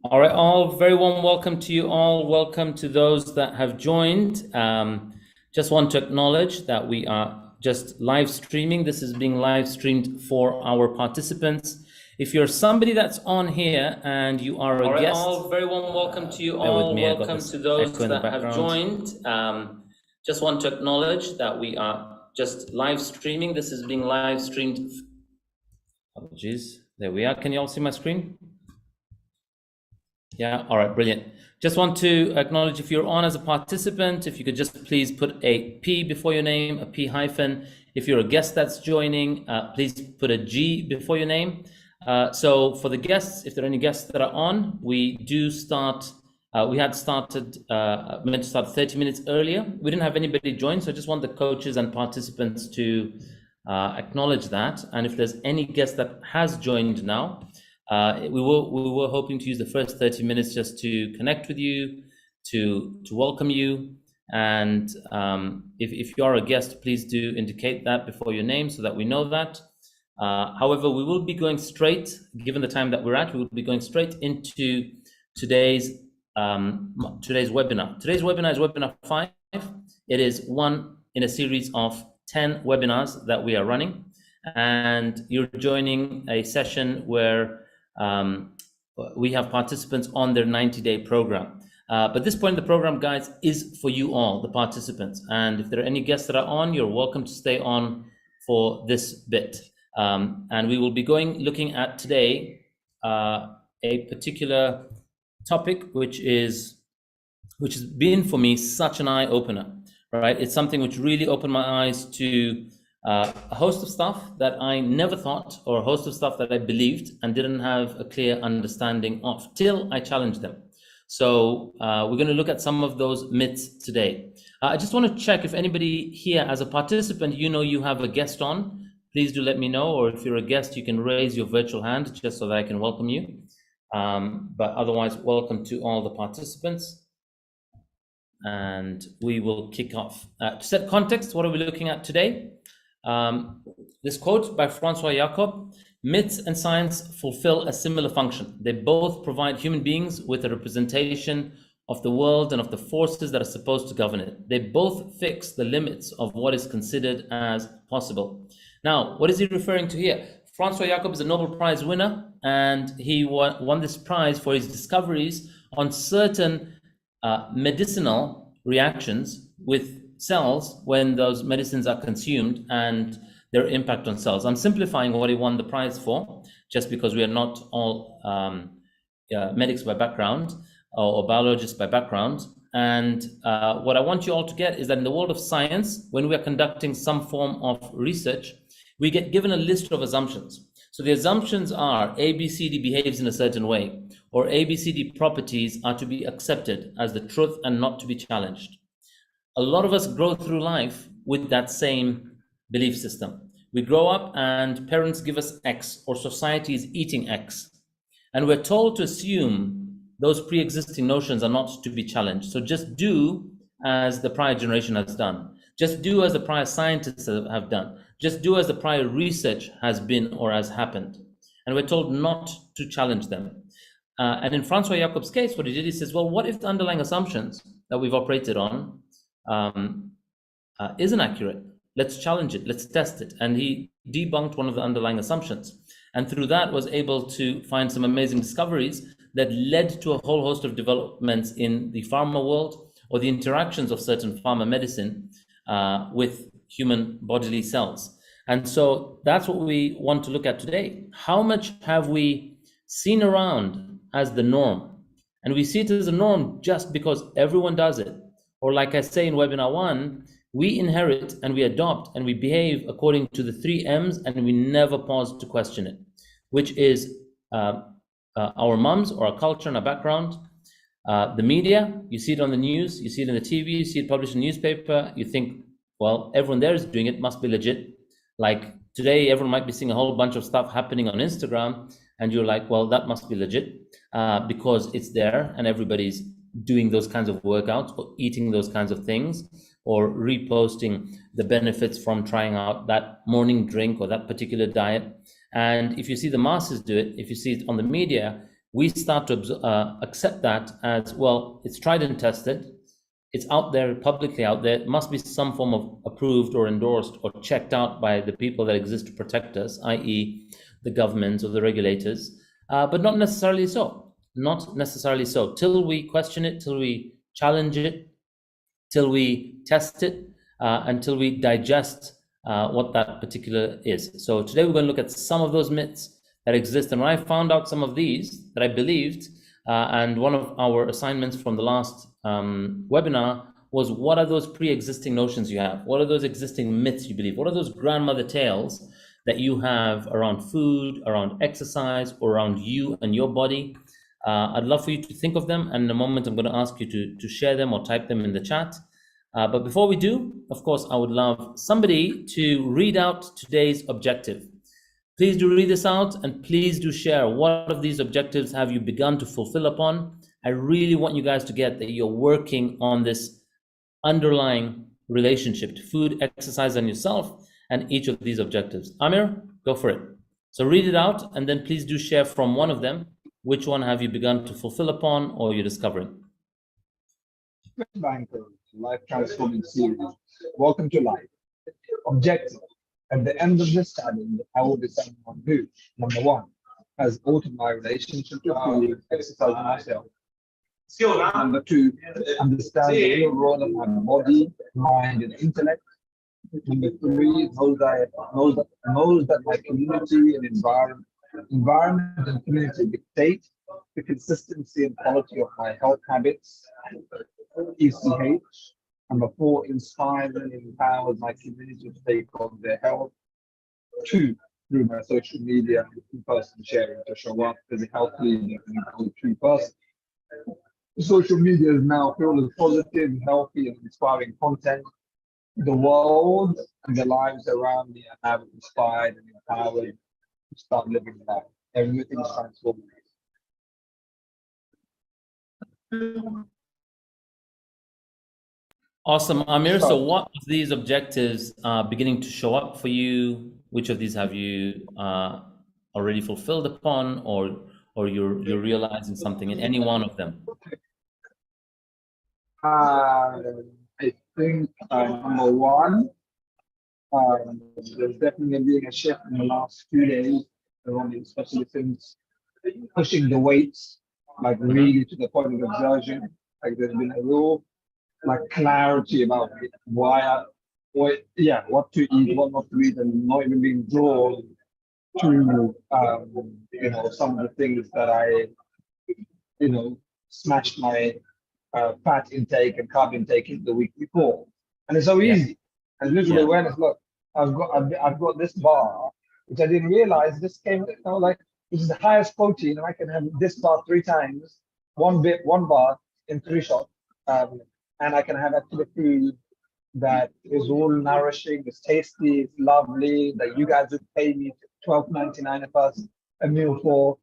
All right, all very warm welcome to you all. Welcome to those that have joined. Just want to acknowledge that we are just live streaming. This is being live streamed for our participants. If you're somebody that's on here and you are a guest, all very warm welcome to you bear with all. me, I got Welcome this to those echo in the that have background. joined. Just want to acknowledge that we are just live streaming. This is being live streamed. Apologies. There we are. Can you all see my screen? Yeah, all right, brilliant. Just want to acknowledge if you're on as a participant, if you could just please put a P before your name, a P hyphen. If you're a guest that's joining, please put a G before your name. So for the guests, if there are any guests that are on, we do start, we had started, meant to start 30 minutes earlier. We didn't have anybody join, so I just want the coaches and participants to acknowledge that. And if there's any guest that has joined now, we were hoping to use the first 30 minutes just to connect with you, to welcome you. And if you are a guest, please do indicate that before your name so that we know that. However, we will be going straight, given the time that we're at, we will be going straight into today's webinar. Today's webinar is webinar 5. It is one in a series of 10 webinars that we are running. And you're joining a session where we have participants on their 90-day program. But this point in the program, guys, is for you all, the participants. And if there are any guests that are on, you're welcome to stay on for this bit. And we will be looking at today a particular topic, which has been for me such an eye-opener, right? It's something which really opened my eyes to a host of stuff that I never thought, or a host of stuff that I believed and didn't have a clear understanding of till I challenged them. So we're going to look at some of those myths today. I just want to check if anybody here as a participant, you have a guest on, please do let me know. Or if you're a guest, you can raise your virtual hand just so that I can welcome you. But otherwise, welcome to all the participants. And we will kick off. To set context, what are we looking at today? This quote by Francois Jacob: myths and science fulfill a similar function. They both provide human beings with a representation of the world and of the forces that are supposed to govern it. They both fix the limits of what is considered as possible. Now, what is he referring to here? Francois Jacob is a Nobel Prize winner, and he won this prize for his discoveries on certain medicinal reactions with cells when those medicines are consumed and their impact on cells. I'm simplifying what he won the prize for, just because we are not all medics by background or biologists by background. And what I want you all to get is that in the world of science, when we are conducting some form of research, we get given a list of assumptions. So the assumptions are ABCD behaves in a certain way, or ABCD properties are to be accepted as the truth and not to be challenged. A lot of us grow through life with that same belief system. We grow up and parents give us X, or society is eating X. And we're told to assume those pre-existing notions are not to be challenged. So just do as the prior generation has done. Just do as the prior scientists have done. Just do as the prior research has been or has happened. And we're told not to challenge them. And in Francois Jacob's case, what he did, he says, well, what if the underlying assumptions that we've operated on isn't accurate? Let's challenge it, let's test it. And he debunked one of the underlying assumptions, and through that was able to find some amazing discoveries that led to a whole host of developments in the pharma world, or the interactions of certain pharma medicine with human bodily cells. And so that's what we want to look at today. How much have we seen around as the norm? And we see it as a norm just because everyone does it. Or like I say in webinar 1, we inherit and we adopt and we behave according to the 3 M's, and we never pause to question it, which is our mums or our culture and our background, the media. You see it on the news, you see it in the TV, you see it published in the newspaper, you think, well, everyone there is doing it, must be legit. Like today, everyone might be seeing a whole bunch of stuff happening on Instagram, and you're like, well, that must be legit because it's there and everybody's doing those kinds of workouts or eating those kinds of things, or reposting the benefits from trying out that morning drink or that particular diet. And if you see the masses do it, if you see it on the media, we start to accept that as, well, it's tried and tested, it's out there, publicly out there, it must be some form of approved or endorsed or checked out by the people that exist to protect us, i.e. the governments or the regulators, but not necessarily so. Not necessarily so. Till we question it, till we challenge it, till we test it, until we digest what that particular is. So today we're going to look at some of those myths that exist. And when I found out some of these that I believed, and one of our assignments from the last webinar was, what are those pre-existing notions you have? What are those existing myths you believe? What are those grandmother tales that you have around food, around exercise, or around you and your body? I'd love for you to think of them, and in a moment I'm going to ask you to share them or type them in the chat. But before we do, of course, I would love somebody to read out today's objective. Please do read this out, and please do share what of these objectives have you begun to fulfill upon. I really want you guys to get that you're working on this underlying relationship to food, exercise, and yourself, and each of these objectives. Amir, go for it. So read it out, and then please do share from one of them. Which one have you begun to fulfill upon, or you're discovering? FITBANKER, Life Transforming Series. Welcome to life. Objective. At the end of this challenge, I will be someone who, number one, has altered my relationship to food, exercise, and myself. Number two, understand the real role of my body, mind, and intellect. Number three, knows that my community and environment and community dictate the consistency and quality of my health habits. ECH. Number four, inspires and empowers my community to take on their health. Two, through my social media and in-person sharing to show up as a health leader and a go-to person. Social media is now filled with positive, healthy, and inspiring content. The world and the lives around me are now inspired and empowered to start living life. Everything's transforming. Awesome, Amir. So what of these objectives are beginning to show up for you? Which of these have you already fulfilled upon, or you're realizing something in any one of them? I think number one, there's definitely been a shift in the last few days, especially since pushing the weights, like really to the point of exertion. Like there's been a real clarity about what to eat, what not to eat, and not even being drawn to some of the things that I smashed my fat intake and carb intake in the week before. And it's so easy. And literally awareness, look, I've got this bar, which I didn't realize this came, this is the highest protein, and I can have this bar 3 times, one bar in 3 shots. And I can have actually food that is all nourishing, it's tasty, it's lovely, that you guys would pay me $12.99 a meal for,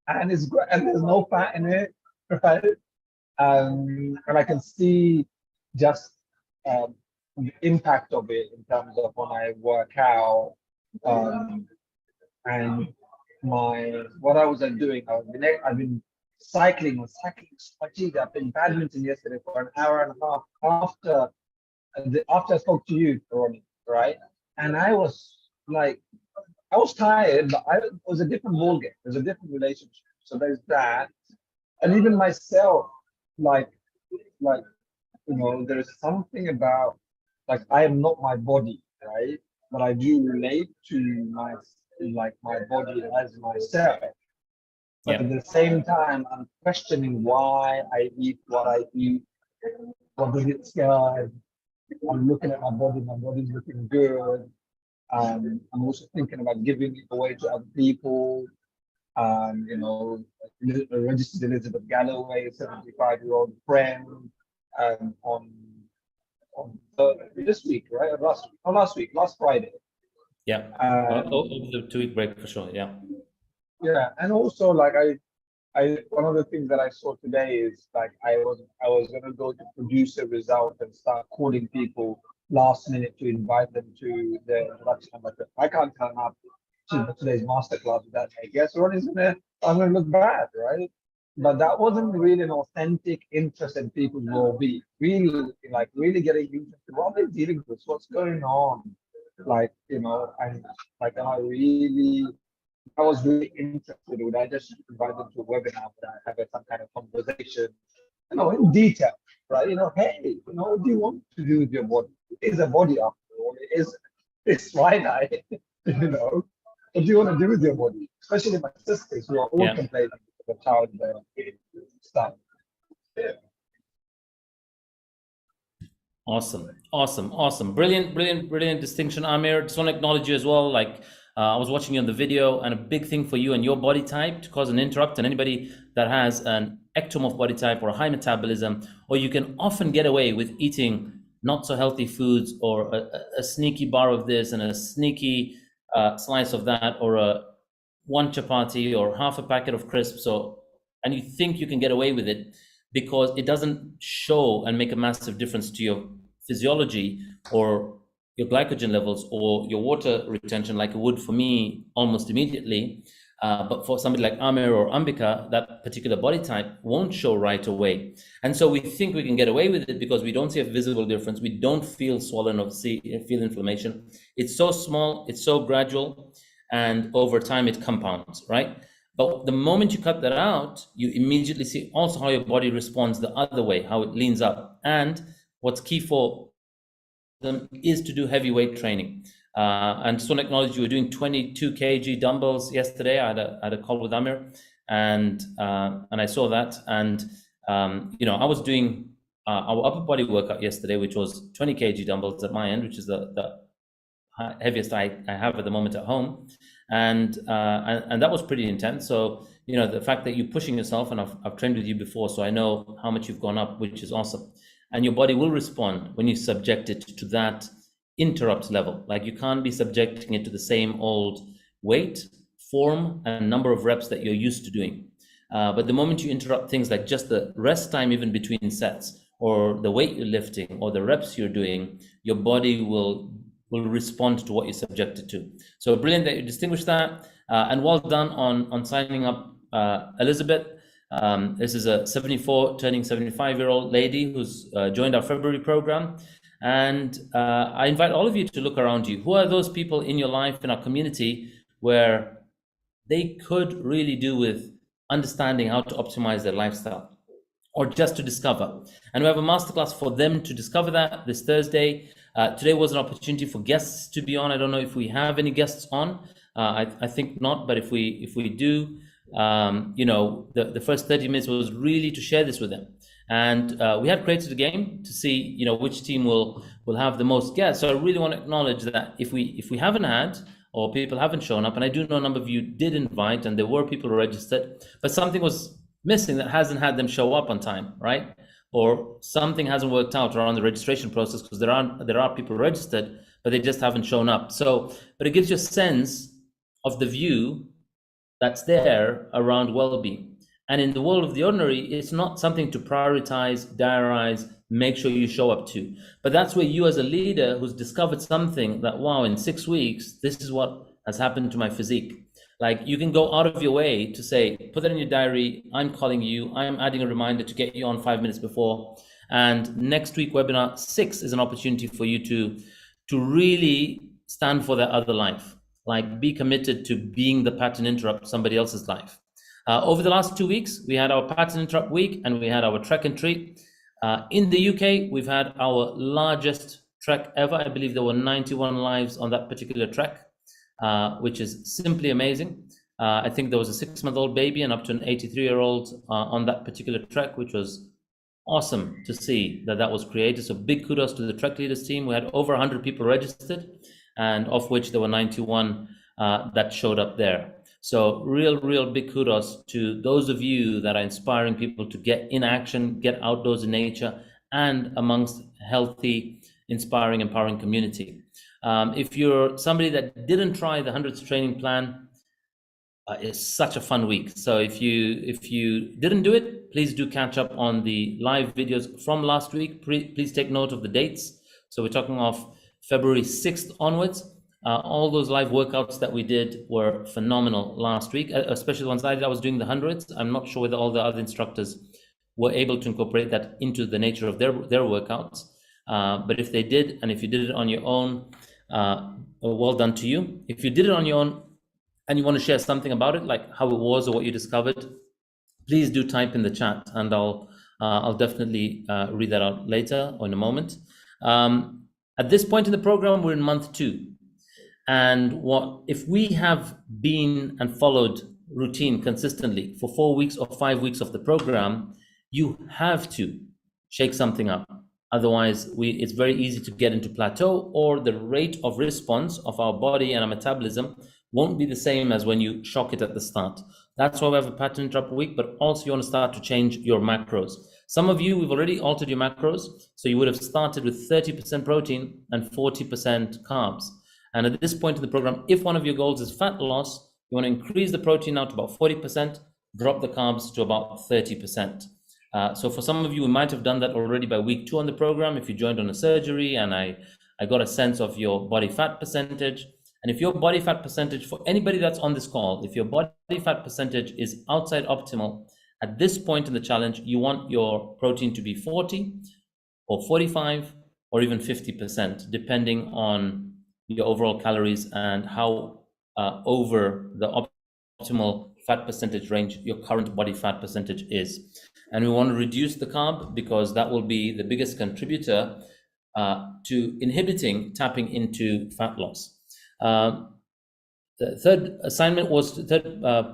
and it's great, and there's no fat in it, right? And I can see just the impact of it in terms of when I work out, and what I was doing. I've been cycling fatigue. I've been badminton yesterday for an hour and a half after I spoke to you, Ronnie, right? And I was tired, but it was a different ballgame. There's a different relationship. So there's that, and even myself, there's something about I am not my body, right? But I do relate to my body as myself. But at the same time, I'm questioning why I eat what I eat. What does it scare? I'm looking at my body's looking good. I'm also thinking about giving it away to other people. Registered Elizabeth Galloway, a 75-year-old friend, on this week, right? Last Friday. Yeah, over the 2-week break for sure. Yeah. Yeah, and also one of the things that I saw today is I was gonna go to produce a result and start calling people last minute to invite them to the introduction. But I can't turn up to today's masterclass with that. I guess I'm gonna look bad, right? but that wasn't really an authentic interest in people's well-being. Really getting interested. What are they dealing with? What's going on? And I was really interested. Would I just invite them to a webinar? Would I have some kind of conversation? In detail, right? Hey, what do you want to do with your body? It is a body after all. It's finite. What do you want to do with your body? Especially my sisters who are all complaining about child stuff. Yeah. Awesome. Brilliant distinction, Amir. Just want to acknowledge you as well. I was watching you on the video, and a big thing for you and your body type to cause an interrupt, and anybody that has an ectomorph body type or a high metabolism, or you can often get away with eating not so healthy foods, or a sneaky bar of this and a sneaky slice of that, or one chapati or half a packet of crisps, and you think you can get away with it because it doesn't show and make a massive difference to your physiology or your glycogen levels or your water retention, like it would for me almost immediately. But for somebody like Amir or Ambika, that particular body type won't show right away. And so we think we can get away with it because we don't see a visible difference. We don't feel swollen or feel inflammation. It's so small, it's so gradual, and over time it compounds, right? But the moment you cut that out, you immediately see also how your body responds the other way, how it leans up. And what's key for them is to do heavy weight training. And just want to acknowledge you were doing 22 kg dumbbells yesterday. I had a call with Amir, and I saw that. And I was doing our upper body workout yesterday, which was 20 kg dumbbells at my end, which is the heaviest I have at the moment at home, and that was pretty intense. So the fact that you're pushing yourself, and I've trained with you before, so I know how much you've gone up, which is awesome. And your body will respond when you subject it to that interrupt level. Like, you can't be subjecting it to the same old weight, form, and number of reps that you're used to doing. But the moment you interrupt things like just the rest time, even between sets, or the weight you're lifting, or the reps you're doing, your body will respond to what you're subjected to. So brilliant that you distinguished that, and well done on signing up Elizabeth. This is a 74 turning 75-year-old lady who's joined our February program. And I invite all of you to look around you. Who are those people in your life, in our community, where they could really do with understanding how to optimize their lifestyle, or just to discover? And we have a masterclass for them to discover that this Thursday. Today was an opportunity for guests to be on. I don't know if we have any guests on. I think not, but if we do, the first 30 minutes was really to share this with them. And we had created a game to see, which team will have the most guests. So I really want to acknowledge that if we haven't had, or people haven't shown up, and I do know a number of you did invite, and there were people who registered, but something was missing that hasn't had them show up on time, right? Or something hasn't worked out around the registration process, because there are people registered, but they just haven't shown up. So, but it gives you a sense of the view that's there around well-being. And in the world of the ordinary, it's not something to prioritize, diarize, make sure you show up to. But that's where you, as a leader who's discovered something that, wow, in 6 weeks, this is what has happened to my physique. Like, you can go out of your way to say, put that in your diary, I'm calling you, I'm adding a reminder to get you on 5 minutes before. And next week, webinar 6 is an opportunity for you to really stand for that other life. Like, be committed to being the pattern interrupt somebody else's life. Over the last 2 weeks, we had our pattern interrupt week, and we had our trek and treat. In the UK, we've had our largest trek ever. I believe there were 91 lives on that particular trek, which is simply amazing. I think there was a 6-month-old baby and up to an 83-year-old on that particular trek, which was awesome to see that was created. So big kudos to the trek leaders team. We had over 100 people registered, and of which there were 91 that showed up there. So real big kudos to those of you that are inspiring people to get in action, get outdoors in nature, and amongst healthy, inspiring, empowering community. If you're somebody that didn't try the 100th training plan, it's such a fun week. So if you didn't do it, please do catch up on the live videos from last week. Please take note of the dates. So we're talking of February 6th onwards. All those live workouts that we did were phenomenal last week, especially the ones I did. I was doing the hundreds. I'm not sure whether all the other instructors were able to incorporate that into the nature of their workouts. But if they did, and if you did it on your own, well done to you. If you did it on your own and you want to share something about it, like how it was or what you discovered, please do type in the chat, and I'll definitely read that out later or in a moment. At this point in the program, we're in month 2. And if we have been and followed routine consistently for 4 weeks or 5 weeks of the program, you have to shake something up. Otherwise, it's very easy to get into plateau, or the rate of response of our body and our metabolism won't be the same as when you shock it at the start. That's why we have a pattern interrupt week, but also you want to start to change your macros. Some of you, we've already altered your macros. So you would have started with 30% protein and 40% carbs. And at this point in the program, if one of your goals is fat loss, you want to increase the protein now to about 40%, drop the carbs to about 30%. So for some of you, we might have done that already by week 2 on the program, if you joined on a surgery, and I got a sense of your body fat percentage. And if your body fat percentage, for anybody that's on this call, if your body fat percentage is outside optimal, at this point in the challenge, you want your protein to be 40 or 45 or even 50%, depending on your overall calories and how over the optimal fat percentage range your current body fat percentage is. And we want to reduce the carb because that will be the biggest contributor to inhibiting tapping into fat loss. The third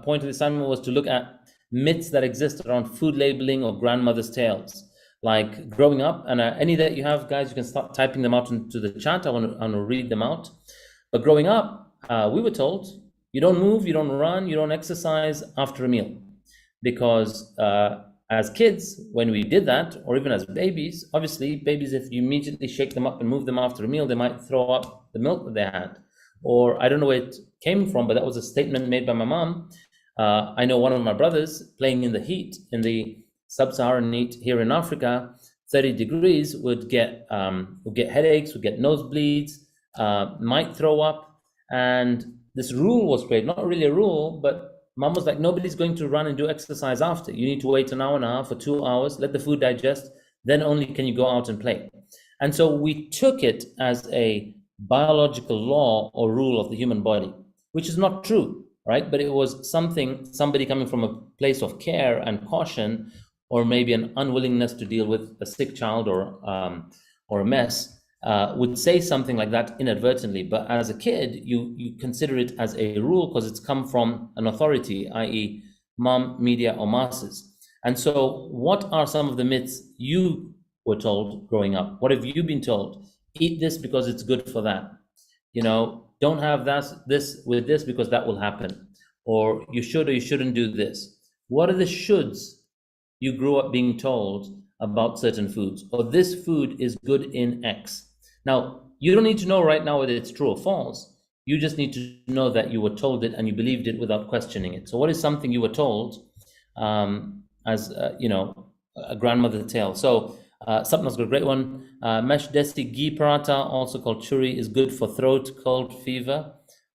point of the assignment was to look at myths that exist around food labeling or grandmother's tales. Like growing up, and any that you have, guys, you can start typing them out into the chat. I want to read them out. But growing up, we were told you don't move, you don't run, you don't exercise after a meal, because as kids, when we did that, or even as babies, obviously babies, if you immediately shake them up and move them after a meal, they might throw up the milk that they had. Or I don't know where it came from, but that was a statement made by my mom. I know one of my brothers playing in the heat, in the sub-Saharan heat here in Africa, 30 degrees, would get headaches, would get nosebleeds, might throw up. And this rule was created, not really a rule, but mom was like, nobody's going to run and do exercise after. You need to wait an hour and a half or 2 hours, let the food digest, then only can you go out and play. And so we took it as a biological law or rule of the human body, which is not true, right? But it was somebody coming from a place of care and caution, or maybe an unwillingness to deal with a sick child or a mess, would say something like that inadvertently. But as a kid, you consider it as a rule because it's come from an authority, i.e. mom, media, or masses. And so what are some of the myths you were told growing up? What have you been told? Eat this because it's good for that. You know, don't have this with this because that will happen. Or you should or you shouldn't do this. What are the shoulds you grew up being told about certain foods? Or this food is good in X. Now, you don't need to know right now whether it's true or false. You just need to know that you were told it and you believed it without questioning it. So what is something you were told as a grandmother tale? So Sapna's got a great one. Mesh desi ghee paratha, also called churi, is good for throat, cold, fever.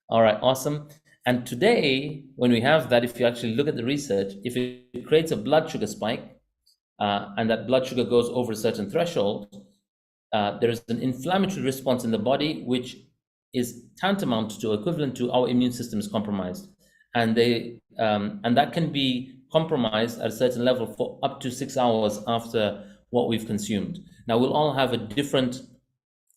All right, awesome. And today, when we have that, if you actually look at the research, if it creates a blood sugar spike, and that blood sugar goes over a certain threshold, there is an inflammatory response in the body, which is tantamount to, equivalent to, our immune system is compromised. And that can be compromised at a certain level for up to 6 hours after what we've consumed. Now, we'll all have a different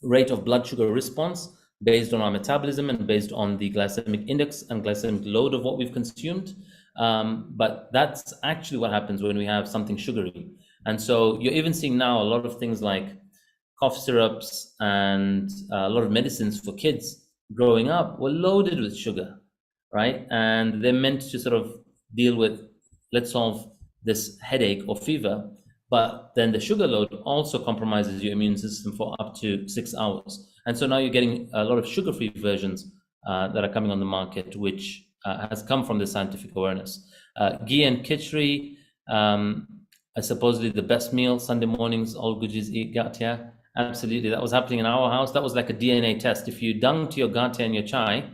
rate of blood sugar response based on our metabolism and based on the glycemic index and glycemic load of what we've consumed. But that's actually what happens when we have something sugary. And so you're even seeing now a lot of things like cough syrups and a lot of medicines for kids growing up were loaded with sugar, right? And they're meant to sort of deal with, let's solve this headache or fever. But then the sugar load also compromises your immune system for up to 6 hours. And so now you're getting a lot of sugar-free versions that are coming on the market, which has come from the scientific awareness. Ghee and khichdi are supposedly the best meal. Sunday mornings, all Gujis eat gatia. Absolutely. That was happening in our house. That was like a DNA test. If you dunked your ghee in your chai,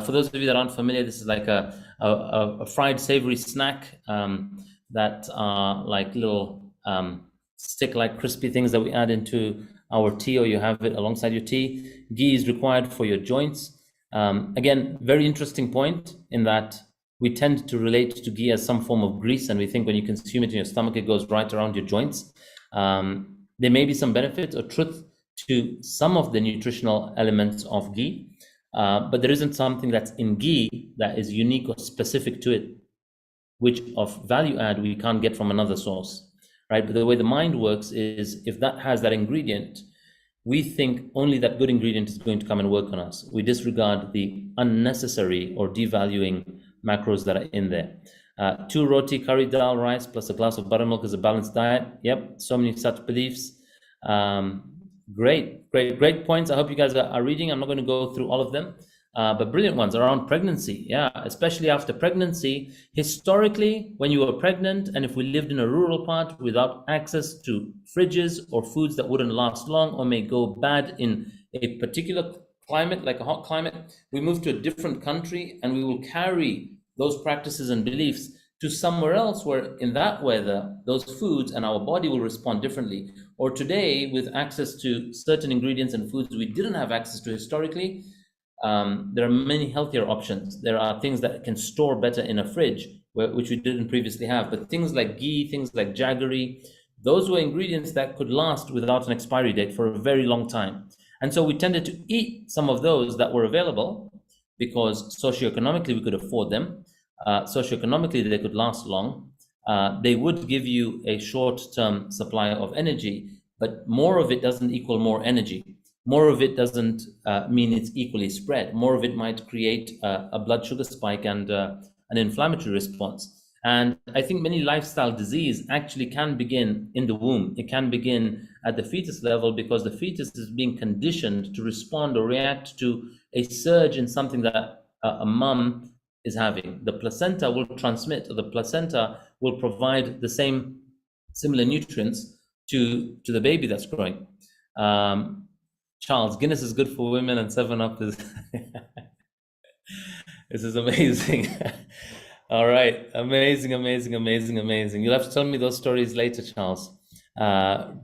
for those of you that aren't familiar, this is like a fried savory snack that are like little stick-like crispy things that we add into our tea, or you have it alongside your tea. Ghee is required for your joints. Again, very interesting point in that we tend to relate to ghee as some form of grease, and we think when you consume it in your stomach, it goes right around your joints. There may be some benefit or truth to some of the nutritional elements of ghee, but there isn't something that's in ghee that is unique or specific to it, which of value add we can't get from another source, right? But the way the mind works is if that has that ingredient, we think only that good ingredient is going to come and work on us. We disregard the unnecessary or devaluing macros that are in there. 2 roti, curry dal, rice, plus a glass of buttermilk is a balanced diet. Yep, so many such beliefs. Great points. I hope you guys are reading. I'm not going to go through all of them, but brilliant ones around pregnancy. Yeah, especially after pregnancy. Historically, when you were pregnant, and if we lived in a rural part without access to fridges or foods that wouldn't last long or may go bad in a particular climate, like a hot climate, we move to a different country and we will carry those practices and beliefs to somewhere else where in that weather, those foods and our body will respond differently. Or today, with access to certain ingredients and foods we didn't have access to historically, there are many healthier options. There are things that can store better in a fridge, which we didn't previously have. But things like ghee, things like jaggery, those were ingredients that could last without an expiry date for a very long time. And so we tended to eat some of those that were available because socioeconomically we could afford them. Socioeconomically, they could last long. They would give you a short-term supply of energy, but more of it doesn't equal more energy. More of it doesn't mean it's equally spread. More of it might create a blood sugar spike and an inflammatory response. And I think many lifestyle disease actually can begin in the womb. It can begin at the fetus level because the fetus is being conditioned to respond or react to a surge in something that a mom is having. The placenta will transmit, or the placenta will provide the similar nutrients to the baby that's growing. Charles, Guinness is good for women and 7-Up is... This is amazing. All right, amazing. You'll have to tell me those stories later, Charles.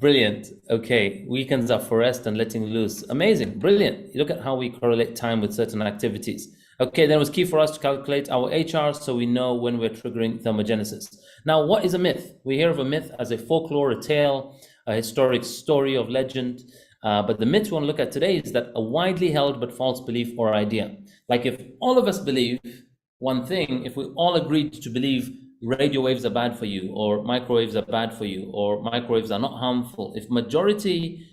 Brilliant. Okay, weekends are for rest and letting loose. Amazing, brilliant. You look at how we correlate time with certain activities. Okay, then it was key for us to calculate our HR so we know when we're triggering thermogenesis. Now, what is a myth? We hear of a myth as a folklore, a tale, a historic story of legend. But the myth we want to look at today is that a widely held but false belief or idea. Like if all of us believe one thing, if we all agreed to believe radio waves are bad for you, or microwaves are bad for you, or microwaves are not harmful, if majority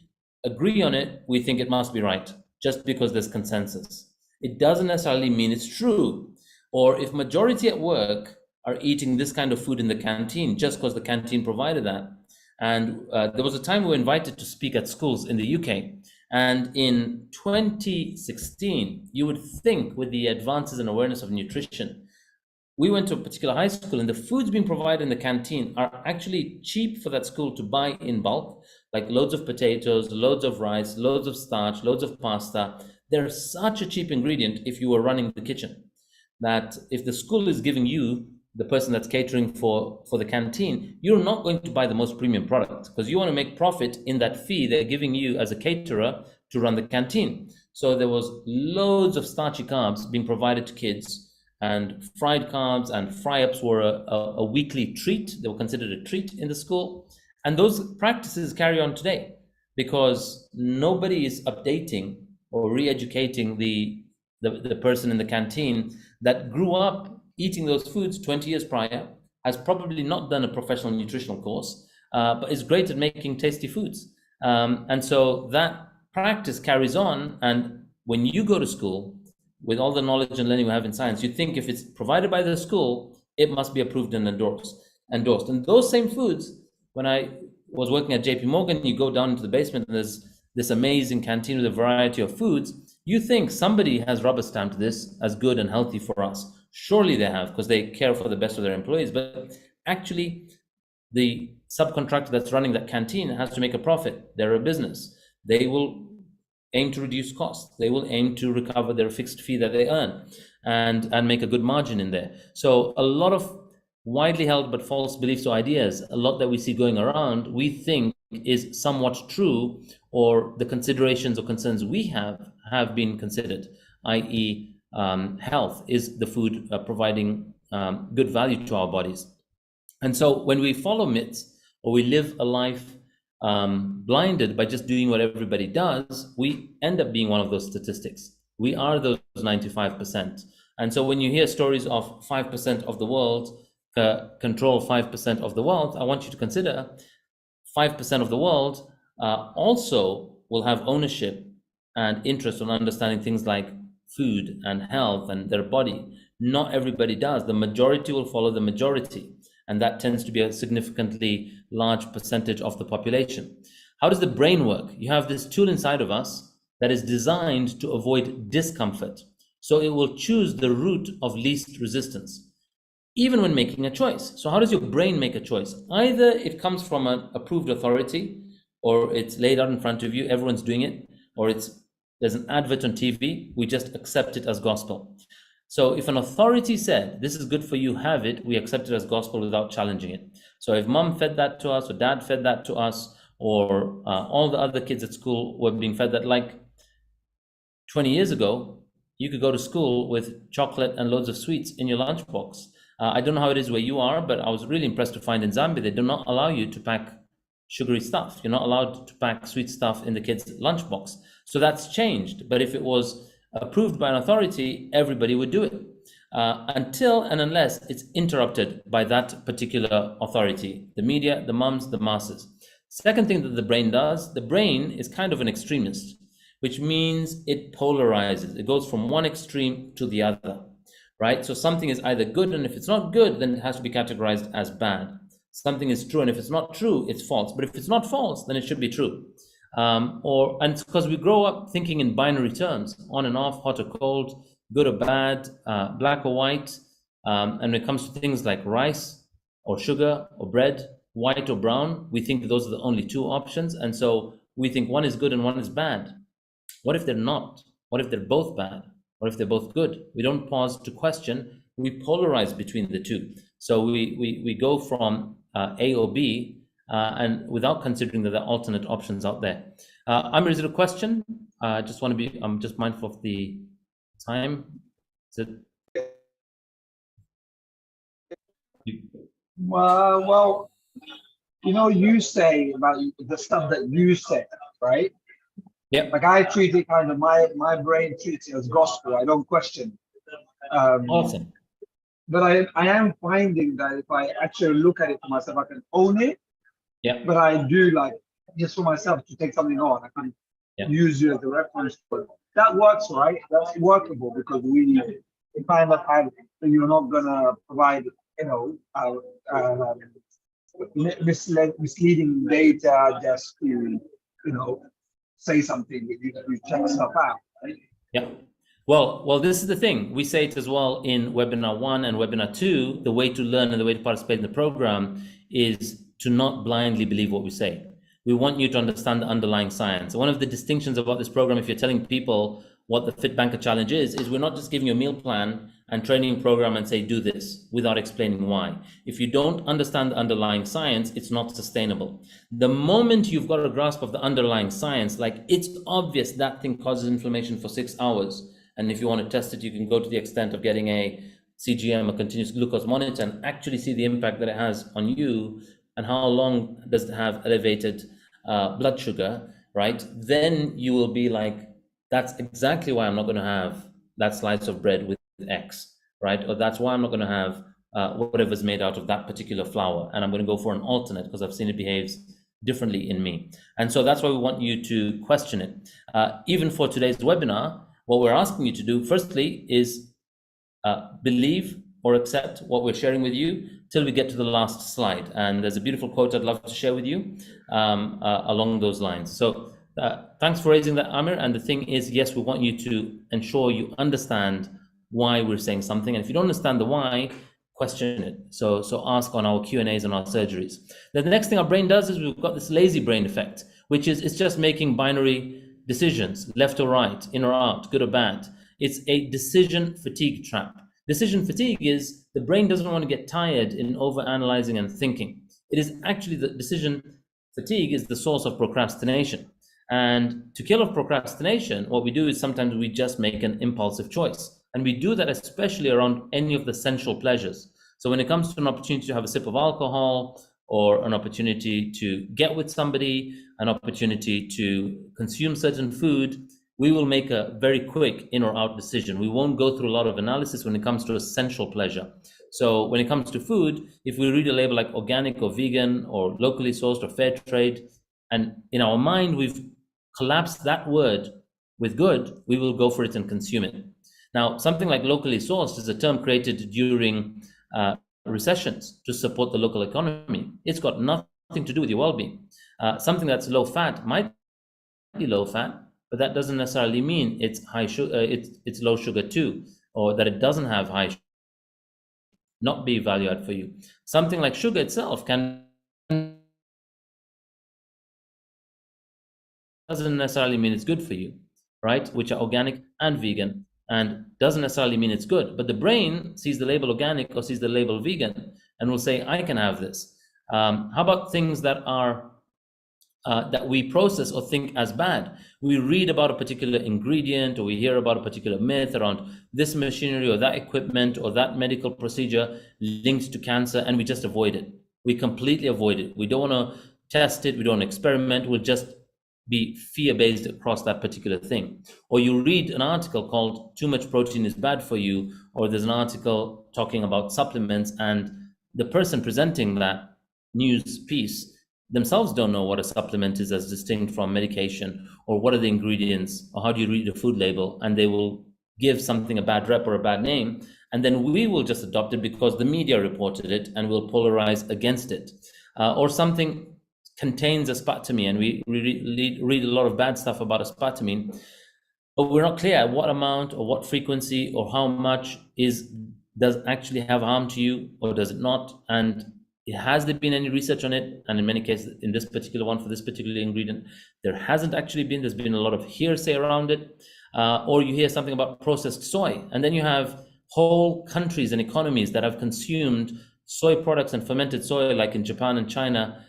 agree on it, we think it must be right, just because there's consensus. It doesn't necessarily mean it's true. Or if majority at work are eating this kind of food in the canteen, just because the canteen provided that. And there was a time we were invited to speak at schools in the UK. And in 2016, you would think with the advances in awareness of nutrition, we went to a particular high school and the foods being provided in the canteen are actually cheap for that school to buy in bulk, like loads of potatoes, loads of rice, loads of starch, loads of pasta. They're such a cheap ingredient if you were running the kitchen, that if the school is giving you, the person that's catering for the canteen, you're not going to buy the most premium product because you want to make profit in that fee they're giving you as a caterer to run the canteen. So there was loads of starchy carbs being provided to kids, and fried carbs and fry-ups were a weekly treat. They were considered a treat in the school. And those practices carry on today because nobody is updating or re-educating the person in the canteen that grew up eating those foods 20 years prior, has probably not done a professional nutritional course, but is great at making tasty foods. And so that practice carries on. And when you go to school, with all the knowledge and learning we have in science, you think if it's provided by the school, it must be approved and endorsed. And those same foods, when I was working at JP Morgan, you go down into the basement and there's this amazing canteen with a variety of foods. You think somebody has rubber stamped this as good and healthy for us. Surely they have, because they care for the best of their employees. But actually, the subcontractor that's running that canteen has to make a profit. They're a business. they will aim to reduce costs. They will aim to recover their fixed fee that they earn and make a good margin in there. So a lot of widely held but false beliefs or ideas, a lot that we see going around, we think is somewhat true, or the considerations or concerns we have been considered, i.e. Health. Is the food providing good value to our bodies? And so when we follow myths, or we live a life blinded by just doing what everybody does, we end up being one of those statistics. We are those 95%. And so when you hear stories of 5% of the world control 5% of the wealth, I want you to consider 5% of the world also will have ownership and interest in understanding things like food and health and their body. Not everybody does. The majority will follow the majority, and that tends to be a significantly large percentage of the population. How does the brain work? You have this tool inside of us that is designed to avoid discomfort. So it will choose the route of least resistance, even when making a choice. So how does your brain make a choice? Either it comes from an approved authority, or it's laid out in front of you, everyone's doing it, or there's an advert on TV, we just accept it as gospel. So if an authority said, this is good for you, have it, we accept it as gospel without challenging it. So if mom fed that to us, or dad fed that to us, or all the other kids at school were being fed that, like 20 years ago, you could go to school with chocolate and loads of sweets in your lunchbox. I don't know how it is where you are, but I was really impressed to find in Zambia, they do not allow you to pack sugary stuff. You're not allowed to pack sweet stuff in the kids' lunchbox. So that's changed. But if it was approved by an authority, everybody would do it until and unless it's interrupted by that particular authority, the media, the mums, the masses. Second thing that the brain does, the brain is kind of an extremist, which means it polarizes. It goes from one extreme to the other, right? So something is either good, and if it's not good, then it has to be categorized as bad. Something is true, and if it's not true, it's false. But if it's not false, then it should be true. And it's because we grow up thinking in binary terms, on and off, hot or cold, good or bad, black or white. And when it comes to things like rice or sugar or bread, white or brown, we think that those are the only two options. And so we think one is good and one is bad. What if they're not? What if they're both bad? What if they're both good? We don't pause to question. We polarize between the two. So we go from A or B, and without considering that there are alternate options out there. Amir, is it a question? I'm just mindful of the time. Is it? Well, you say about the stuff that you said, right? Yeah. Like I treat it kind of, my brain treats it as gospel. I don't question. Awesome. But I am finding that if I actually look at it for myself, I can own it. Yeah. But I do, like, just for myself to take something on, I can use you as a reference point. That works, right? That's workable because we kind of have, you're not gonna provide, misleading data just to, say something. You check stuff out, right? Yeah. Well, this is the thing. We say it as well in webinar 1 and webinar 2. The way to learn and the way to participate in the program is to not blindly believe what we say. We want you to understand the underlying science. One of the distinctions about this program, if you're telling people what the FITBANKER challenge is we're not just giving you a meal plan and training program and say, do this without explaining why. If you don't understand the underlying science, it's not sustainable. The moment you've got a grasp of the underlying science, like it's obvious that thing causes inflammation for 6 hours. And if you want to test it, you can go to the extent of getting a CGM, a continuous glucose monitor, and actually see the impact that it has on you and how long does it have elevated blood sugar, right? Then you will be like, that's exactly why I'm not going to have that slice of bread with X, right? Or that's why I'm not going to have whatever's made out of that particular flour, and I'm going to go for an alternate because I've seen it behaves differently in me. And so that's why we want you to question it. Even for today's webinar, what we're asking you to do, firstly, is believe or accept what we're sharing with you till we get to the last slide. And there's a beautiful quote I'd love to share with you along those lines. So thanks for raising that, Amir. And the thing is, yes, we want you to ensure you understand why we're saying something. And if you don't understand the why, question it. So ask on our Q&As and our surgeries. Then the next thing our brain does is we've got this lazy brain effect. which is it's just making binary decisions, left or right, in or out, good or bad. It's a decision fatigue trap. Decision fatigue is the brain doesn't want to get tired in over-analyzing and thinking. It is actually the decision fatigue is the source of procrastination. And to kill off procrastination, what we do is sometimes we just make an impulsive choice. And we do that especially around any of the sensual pleasures. So when it comes to an opportunity to have a sip of alcohol, or an opportunity to get with somebody, an opportunity to consume certain food, we will make a very quick in or out decision. We won't go through a lot of analysis when it comes to essential pleasure. So when it comes to food, if we read a label like organic or vegan or locally sourced or fair trade, and in our mind we've collapsed that word with good, we will go for it and consume it. Now, something like locally sourced is a term created during recessions to support the local economy. It's got nothing to do with your well-being. Something that's low fat might be low fat, but that doesn't necessarily mean it's high sugar. It's low sugar too, or that it doesn't have high sugar, not be value add for you. Something like sugar itself doesn't necessarily mean it's good for you, right? Which are organic and vegan, and doesn't necessarily mean it's good. But the brain sees the label organic or sees the label vegan and will say, I can have this. How about things that are that we process or think as bad? We read about a particular ingredient, or we hear about a particular myth around this machinery or that equipment or that medical procedure linked to cancer, and we just avoid it. We completely avoid it. We don't want to test it. We don't experiment. We'll just be fear-based across that particular thing. Or you read an article called "Too much protein is bad for you," or there's an article talking about supplements, and the person presenting that news piece themselves don't know what a supplement is as distinct from medication, or what are the ingredients, or how do you read a food label, and they will give something a bad rep or a bad name, and then we will just adopt it because the media reported it and we'll polarize against it. Or something contains aspartame, and we read a lot of bad stuff about aspartame, but we're not clear at what amount or what frequency or how much does actually have harm to you, or does it not? And has there been any research on it? And in many cases, in this particular one, for this particular ingredient, there hasn't actually been. There's been a lot of hearsay around it. Or you hear something about processed soy, and then you have whole countries and economies that have consumed soy products and fermented soy, like in Japan and China,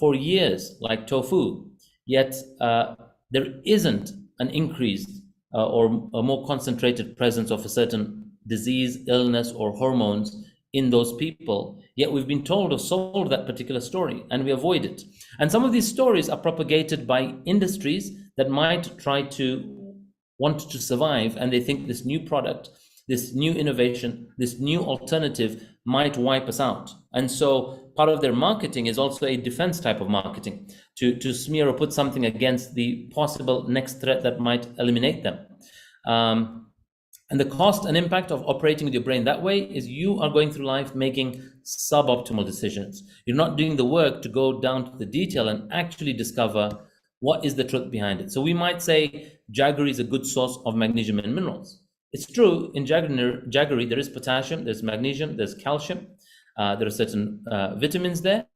for years, like tofu. Yet there isn't an increased or a more concentrated presence of a certain disease, illness, or hormones in those people. Yet we've been told or sold that particular story, and we avoid it. And some of these stories are propagated by industries that might try to want to survive, and they think this new product, this new innovation, this new alternative might wipe us out. And so part of their marketing is also a defense type of marketing, to smear or put something against the possible next threat that might eliminate them. And the cost and impact of operating with your brain that way is you are going through life making suboptimal decisions. You're not doing the work to go down to the detail and actually discover what is the truth behind it. So we might say jaggery is a good source of magnesium and minerals. It's true, in jaggery there is potassium, there's magnesium, there's calcium, there are certain vitamins there,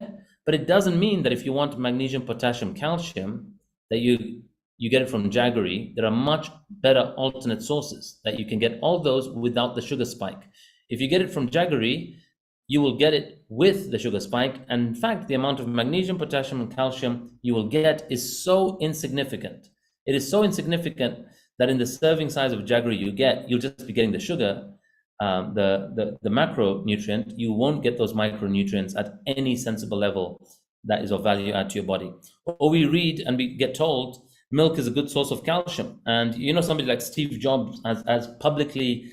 but it doesn't mean that if you want magnesium, potassium, calcium, that you get it from jaggery. There are much better alternate sources that you can get all those without the sugar spike. If you get it from jaggery, you will get it with the sugar spike. And in fact, the amount of magnesium, potassium, and calcium you will get is so insignificant. It is so insignificant that in the serving size of jaggery you'll just be getting the sugar, the macronutrient. You won't get those micronutrients at any sensible level that is of value add to your body. Or we read and we get told milk is a good source of calcium. And somebody like Steve Jobs has publicly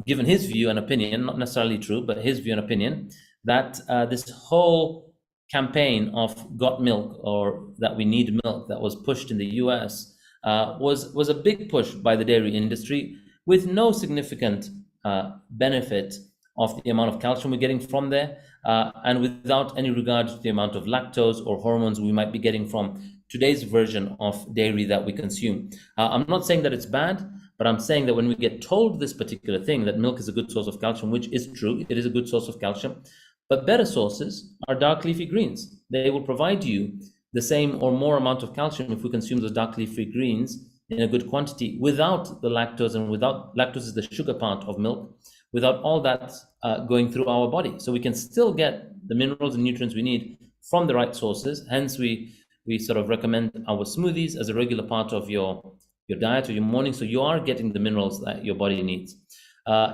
given his view and opinion, not necessarily true, but his view and opinion, that this whole campaign of got milk, or that we need milk, that was pushed in the US, was a big push by the dairy industry, with no significant benefit of the amount of calcium we're getting from there, and without any regard to the amount of lactose or hormones we might be getting from today's version of dairy that we consume. I'm not saying that it's bad, but I'm saying that when we get told this particular thing, that milk is a good source of calcium, which is true, it is a good source of calcium, but better sources are dark leafy greens. They will provide you the same or more amount of calcium if we consume those dark leafy greens in a good quantity without the lactose, and without lactose is the sugar part of milk, without all that going through our body. So we can still get the minerals and nutrients we need from the right sources. Hence, we sort of recommend our smoothies as a regular part of your diet or your morning, so you are getting the minerals that your body needs.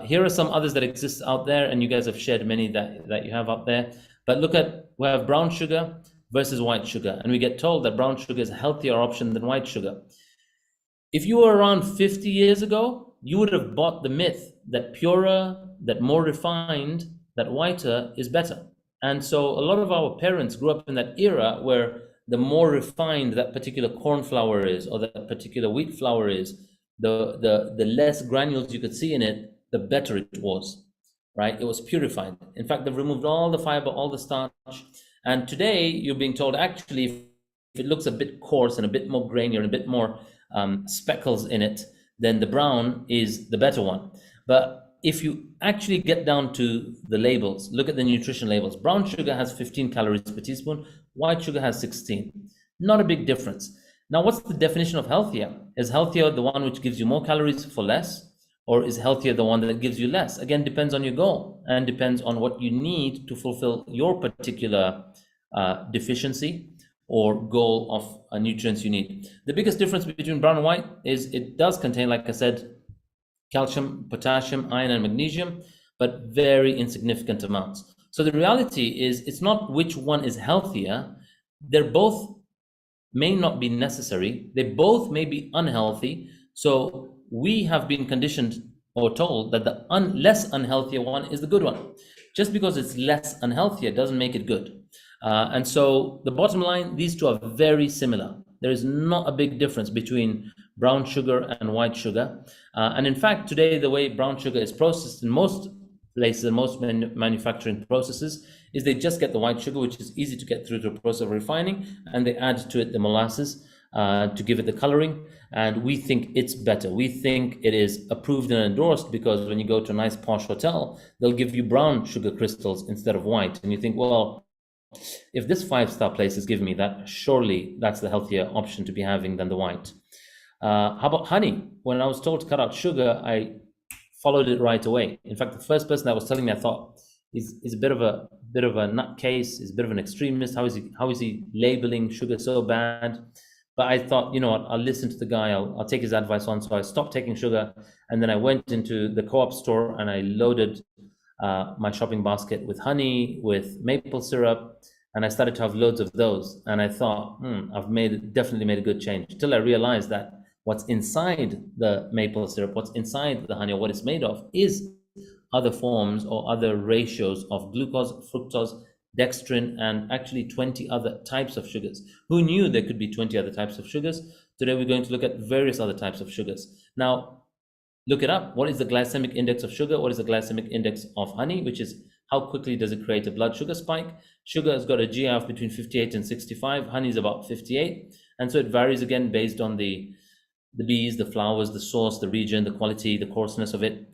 Here are some others that exist out there, and you guys have shared many that you have out there. But look at, we have brown sugar versus white sugar, and we get told that brown sugar is a healthier option than white sugar. If you were around 50 years ago, you would have bought the myth that purer, that more refined, that whiter is better. And so a lot of our parents grew up in that era where the more refined that particular corn flour is, or that particular wheat flour is, the less granules you could see in it, the better it was, right? It was purified. In fact, they've removed all the fiber, all the starch. And today you're being told, actually, if it looks a bit coarse and a bit more grainy or a bit more speckles in it, then the brown is the better one. But if you actually get down to the labels, look at the nutrition labels. Brown sugar has 15 calories per teaspoon, white sugar has 16. Not a big difference. Now, what's the definition of healthier? Is healthier the one which gives you more calories for less, or is healthier the one that gives you less? Again, depends on your goal and depends on what you need to fulfill your particular deficiency or goal of nutrients you need. The biggest difference between brown and white is it does contain, like I said, calcium, potassium, iron, and magnesium, but very insignificant amounts. So the reality is, it's not which one is healthier. They're both may not be necessary. They both may be unhealthy. So we have been conditioned or told that the less unhealthy one is the good one. Just because it's less unhealthy doesn't make it good. And so the bottom line, these two are very similar. There is not a big difference between brown sugar and white sugar. And in fact, today, the way brown sugar is processed in most places and most manufacturing processes is they just get the white sugar, which is easy to get through the process of refining, and they add to it the molasses to give it the coloring. And we think it's better. We think it is approved and endorsed because when you go to a nice posh hotel, they'll give you brown sugar crystals instead of white. And you think, well, if this 5-star place is giving me that, surely that's the healthier option to be having than the white. How about honey? When I was told to cut out sugar, I followed it right away. In fact, the first person that was telling me, I thought, he's a bit of a nutcase, he's a bit of an extremist. How is he labeling sugar so bad? But I thought, you know what, I'll listen to the guy, I'll take his advice on. So I stopped taking sugar, and then I went into the co-op store and I loaded my shopping basket with honey, with maple syrup, and I started to have loads of those. And I thought, I've definitely made a good change, till I realized that what's inside the maple syrup, what's inside the honey, or what it's made of, is other forms or other ratios of glucose, fructose, dextrin, and actually 20 other types of sugars. Who knew there could be 20 other types of sugars? Today we're going to look at various other types of sugars. Now, look it up. What is the glycemic index of sugar? What is the glycemic index of honey? Which is how quickly does it create a blood sugar spike? Sugar has got a GI of between 58 and 65. Honey is about 58. And so it varies again based on the bees, the flowers, the source, the region, the quality, the coarseness of it.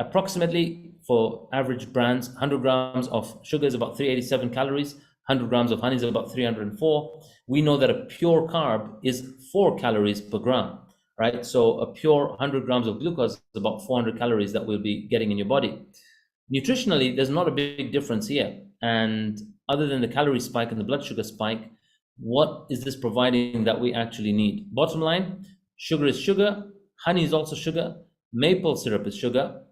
Approximately for average brands, 100 grams of sugar is about 387 calories. 100 grams of honey is about 304. We know that a pure carb is 4 calories per gram, right? So a pure 100 grams of glucose is about 400 calories that we'll be getting in your body. Nutritionally, there's not a big difference here. And other than the calorie spike and the blood sugar spike, what is this providing that we actually need? Bottom line, sugar is sugar, honey is also sugar, maple syrup is sugar.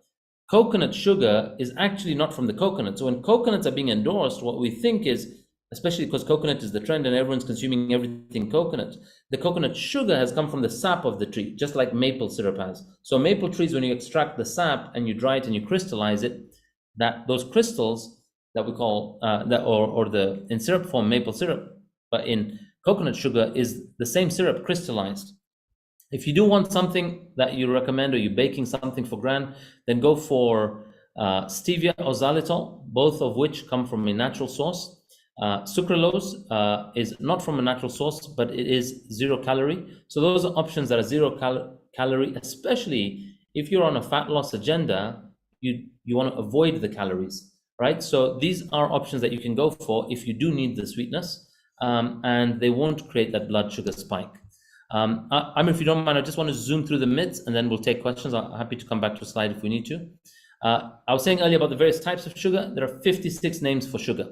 Coconut sugar is actually not from the coconut. So when coconuts are being endorsed, what we think is, especially because coconut is the trend and everyone's consuming everything coconut, the coconut sugar has come from the sap of the tree, just like maple syrup has. So maple trees, when you extract the sap and you dry it and you crystallize it, that those crystals that we call in syrup form maple syrup, but in coconut sugar is the same syrup crystallized. If you do want something that you recommend, or you're baking something for gran, then go for stevia or xylitol, both of which come from a natural source. Sucralose is not from a natural source, but it is 0 calorie. So those are options that are 0 calorie, especially if you're on a fat loss agenda, you want to avoid the calories, right? So these are options that you can go for if you do need the sweetness. and they won't create that blood sugar spike. I mean, if you don't mind, I just want to zoom through the myths, and then we'll take questions. I'm happy to come back to a slide if we need to. I was saying earlier about the various types of sugar. There are 56 names for sugar,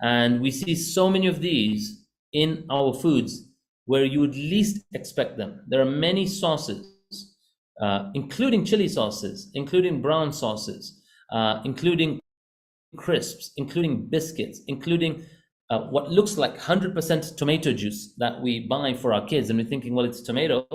and we see so many of these in our foods where you would least expect them. There are many sauces, including chili sauces, including brown sauces, including crisps, including biscuits, including what looks like 100% tomato juice that we buy for our kids, and we're thinking, well, it's tomato,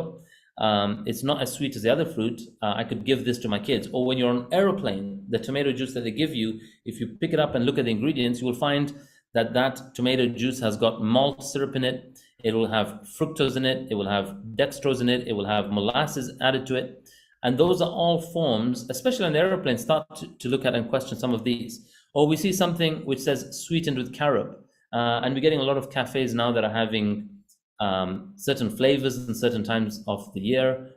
it's not as sweet as the other fruit, I could give this to my kids. Or when you're on an aeroplane, the tomato juice that they give you, if you pick it up and look at the ingredients, you will find that that tomato juice has got malt syrup in it, it will have fructose in it, it will have dextrose in it, it will have molasses added to it. And those are all forms, especially on the airplane, start to look at and question some of these. Or we see something which says sweetened with carob. And we're getting a lot of cafes now that are having certain flavors in certain times of the year,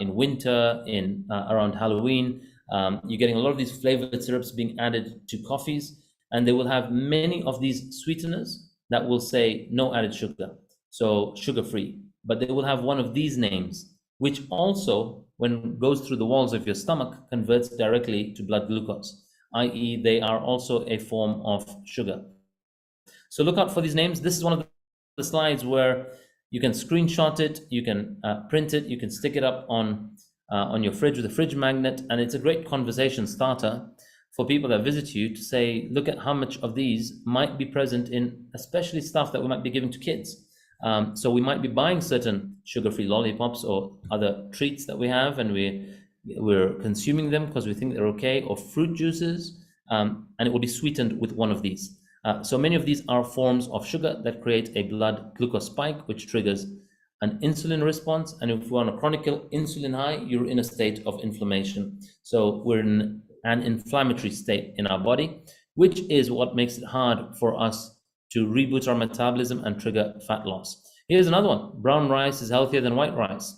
in winter, in around Halloween. You're getting a lot of these flavored syrups being added to coffees, and they will have many of these sweeteners that will say no added sugar, so sugar-free. But they will have one of these names, which also, when it goes through the walls of your stomach, converts directly to blood glucose, i.e. they are also a form of sugar. So look out for these names. This is one of the slides where you can screenshot it, you can print it, you can stick it up on your fridge with a fridge magnet, and it's a great conversation starter for people that visit you to say, look at how much of these might be present in especially stuff that we might be giving to kids. So we might be buying certain sugar-free lollipops or other treats that we have, and we're consuming them because we think they're okay, or fruit juices, and it will be sweetened with one of these. So many of these are forms of sugar that create a blood glucose spike, which triggers an insulin response. And if we're on a chronic insulin high, you're in a state of inflammation. So we're in an inflammatory state in our body, which is what makes it hard for us to reboot our metabolism and trigger fat loss. Here's another one. Brown rice is healthier than white rice.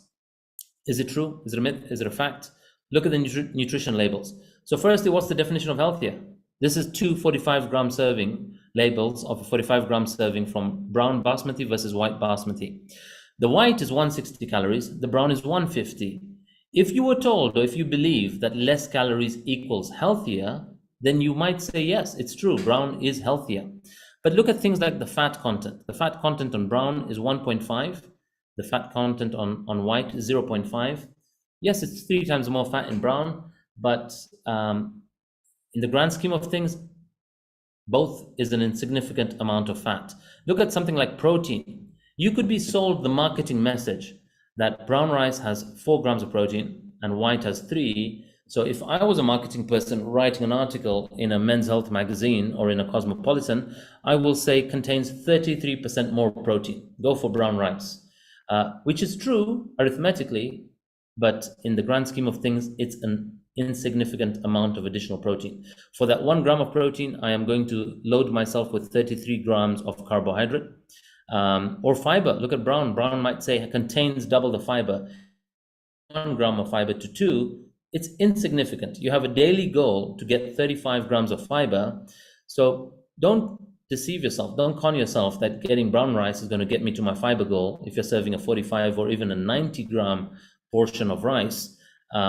Is it true? Is it a myth? Is it a fact? Look at the nutrition labels. So firstly, what's the definition of healthier? This is 2 45-gram serving labels of a 45-gram serving from brown basmati versus white basmati. The white is 160 calories, the brown is 150. If you were told, or if you believe that less calories equals healthier, then you might say, yes, it's true, brown is healthier. But look at things like the fat content. The fat content on brown is 1.5. The fat content on white is 0.5. Yes, it's 3 times more fat in brown, but in the grand scheme of things, both is an insignificant amount of fat. Look at something like protein. You could be sold the marketing message that brown rice has 4 grams of protein and white has 3. So if I was a marketing person writing an article in a Men's Health magazine or in a Cosmopolitan, I will say contains 33% more protein. Go for brown rice, which is true arithmetically, but in the grand scheme of things, it's an insignificant amount of additional protein. For that 1 gram of protein, I am going to load myself with 33 grams of carbohydrate. Or fiber. Look at brown. Brown might say it contains double the fiber. 1 gram of fiber to 2, it's insignificant. You have a daily goal to get 35 grams of fiber. So don't deceive yourself. Don't con yourself that getting brown rice is going to get me to my fiber goal if you're serving a 45 or even a 90 gram portion of rice,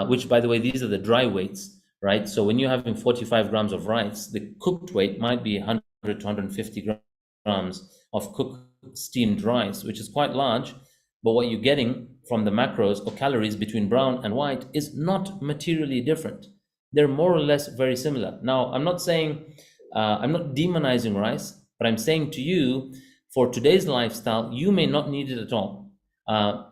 which, by the way, these are the dry weights, right? So when you're having 45 grams of rice, the cooked weight might be 100 to 150 grams of cooked steamed rice, which is quite large, but what you're getting from the macros or calories between brown and white is not materially different. They're more or less very similar. Now, I'm not saying, I'm not demonizing rice, but I'm saying to you, for today's lifestyle, you may not need it at all.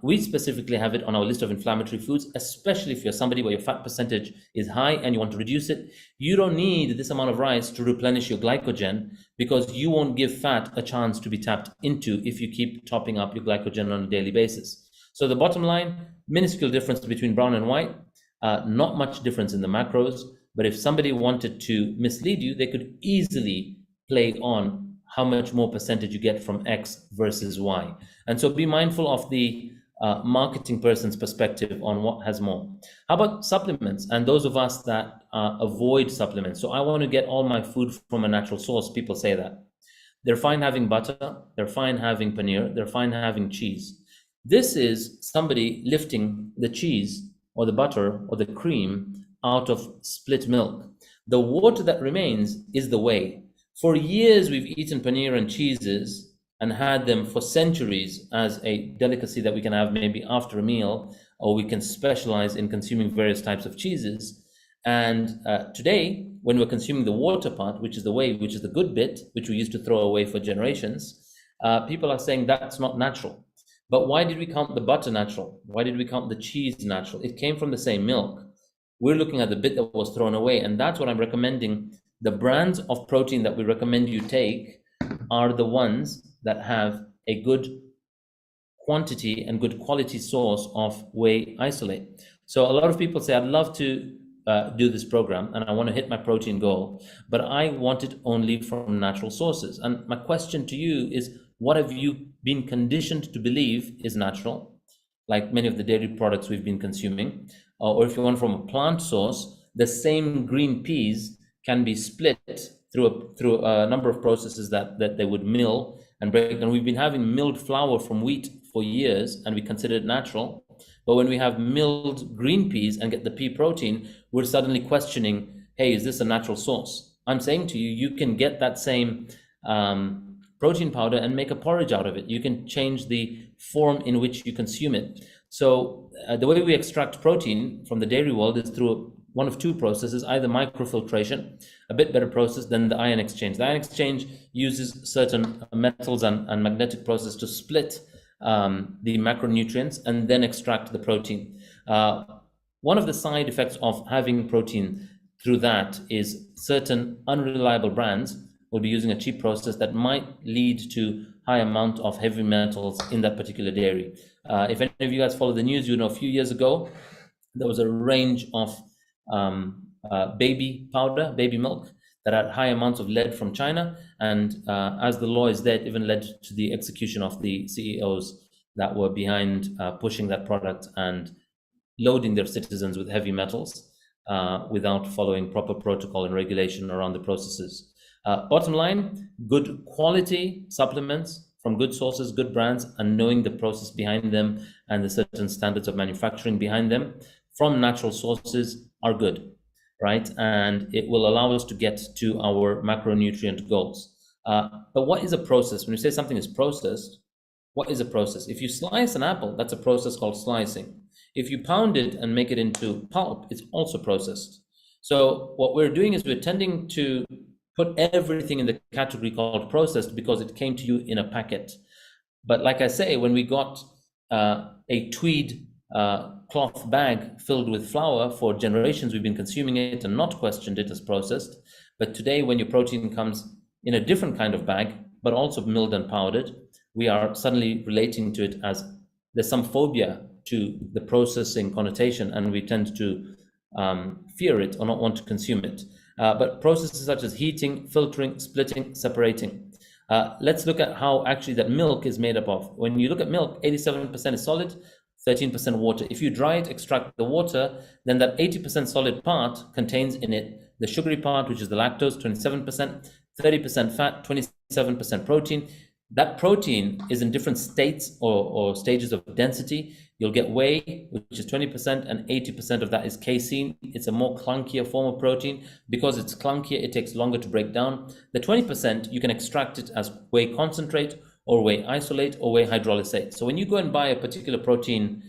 We specifically have it on our list of inflammatory foods, especially if you're somebody where your fat percentage is high and you want to reduce it. You don't need this amount of rice to replenish your glycogen, because you won't give fat a chance to be tapped into if you keep topping up your glycogen on a daily basis. So the bottom line, minuscule difference between brown and white, not much difference in the macros, but if somebody wanted to mislead you, they could easily play on how much more percentage you get from X versus Y. And so be mindful of the marketing person's perspective on what has more. How about supplements? And those of us that avoid supplements. So I want to get all my food from a natural source. People say that. They're fine having butter, they're fine having paneer, they're fine having cheese. This is somebody lifting the cheese or the butter or the cream out of split milk. The water that remains is the whey. For years, we've eaten paneer and cheeses and had them for centuries as a delicacy that we can have maybe after a meal, or we can specialize in consuming various types of cheeses. And today, when we're consuming the water part, which is the whey, which is the good bit, which we used to throw away for generations, people are saying that's not natural. But why did we count the butter natural? Why did we count the cheese natural? It came from the same milk. We're looking at the bit that was thrown away, and that's what I'm recommending. The brands of protein that we recommend you take are the ones that have a good quantity and good quality source of whey isolate. So a lot of people say, I'd love to do this program and I want to hit my protein goal, but I want it only from natural sources. And my question to you is, what have you been conditioned to believe is natural, like many of the dairy products we've been consuming? Or if you want from a plant source, the same green peas can be split through a number of processes that they would mill and break. And we've been having milled flour from wheat for years, and we consider it natural. But when we have milled green peas and get the pea protein, we're suddenly questioning, hey, is this a natural source? I'm saying to you, you can get that same protein powder and make a porridge out of it. You can change the form in which you consume it. So the way we extract protein from the dairy world is through one of two processes, either microfiltration, a bit better process than the ion exchange. The ion exchange uses certain metals and magnetic process to split the macronutrients and then extract the protein. One of the side effects of having protein through that is certain unreliable brands will be using a cheap process that might lead to high amount of heavy metals in that particular dairy. If any of you guys follow the news, you know a few years ago, there was a range of baby powder, baby milk, that had high amounts of lead from China. And as the law is there, it even led to the execution of the CEOs that were behind pushing that product and loading their citizens with heavy metals without following proper protocol and regulation around the processes. Bottom line, good quality supplements from good sources, good brands, and knowing the process behind them and the certain standards of manufacturing behind them from natural sources are good, right? And it will allow us to get to our macronutrient goals. But what is a process? When you say something is processed, what is a process? If you slice an apple, that's a process called slicing. If you pound it and make it into pulp, it's also processed. So what we're doing is we're tending to put everything in the category called processed because it came to you in a packet. But like I say, when we got a tweed cloth bag filled with flour, for generations we've been consuming it and not questioned it as processed. But today, when your protein comes in a different kind of bag, but also milled and powdered, we are suddenly relating to it as there's some phobia to the processing connotation, and we tend to fear it or not want to consume it. But processes such as heating, filtering, splitting, separating. Let's look at how actually that milk is made up of. When you look at milk, 87% is solid, 13% water. If you dry it, extract the water, then that 80% solid part contains in it the sugary part, which is the lactose, 27%, 30% fat, 27% protein. That protein is in different states or stages of density. You'll get whey, which is 20%, and 80% of that is casein. It's a more clunkier form of protein. Because it's clunkier, it takes longer to break down. The 20%, you can extract it as whey concentrate, or whey isolate, or whey hydrolysate. So when you go and buy a particular protein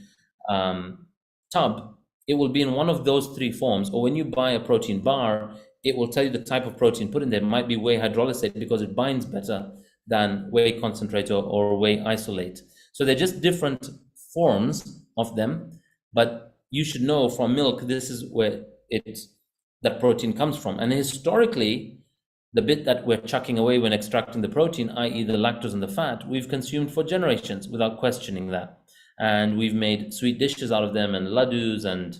tub, it will be in one of those three forms. Or when you buy a protein bar, it will tell you the type of protein put in there. It might be whey hydrolysate because it binds better than whey concentrate or whey isolate. So they're just different forms of them, but you should know from milk, this is where that protein comes from. And historically, the bit that we're chucking away when extracting the protein, i.e. the lactose and the fat, we've consumed for generations without questioning that. And we've made sweet dishes out of them and laddus and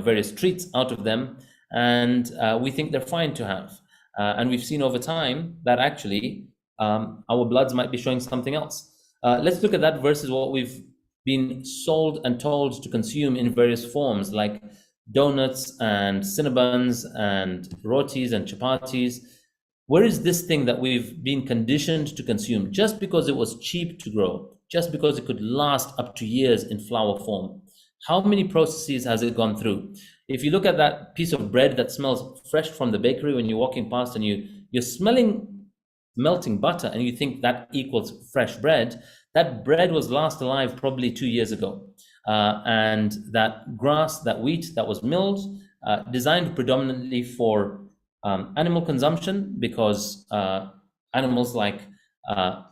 various treats out of them. And we think they're fine to have. And we've seen over time that actually our bloods might be showing something else. Let's look at that versus what we've been sold and told to consume in various forms, like donuts and cinnabuns and rotis and chapatis. where is this thing that we've been conditioned to consume just because it was cheap to grow, just because it could last up to years in flour form? How many processes has it gone through? If you look at that piece of bread that smells fresh from the bakery when you're walking past and you're smelling melting butter and you think that equals fresh bread, that bread was last alive probably 2 years ago. And that grass, that wheat that was milled, designed predominantly for animal consumption, because animals like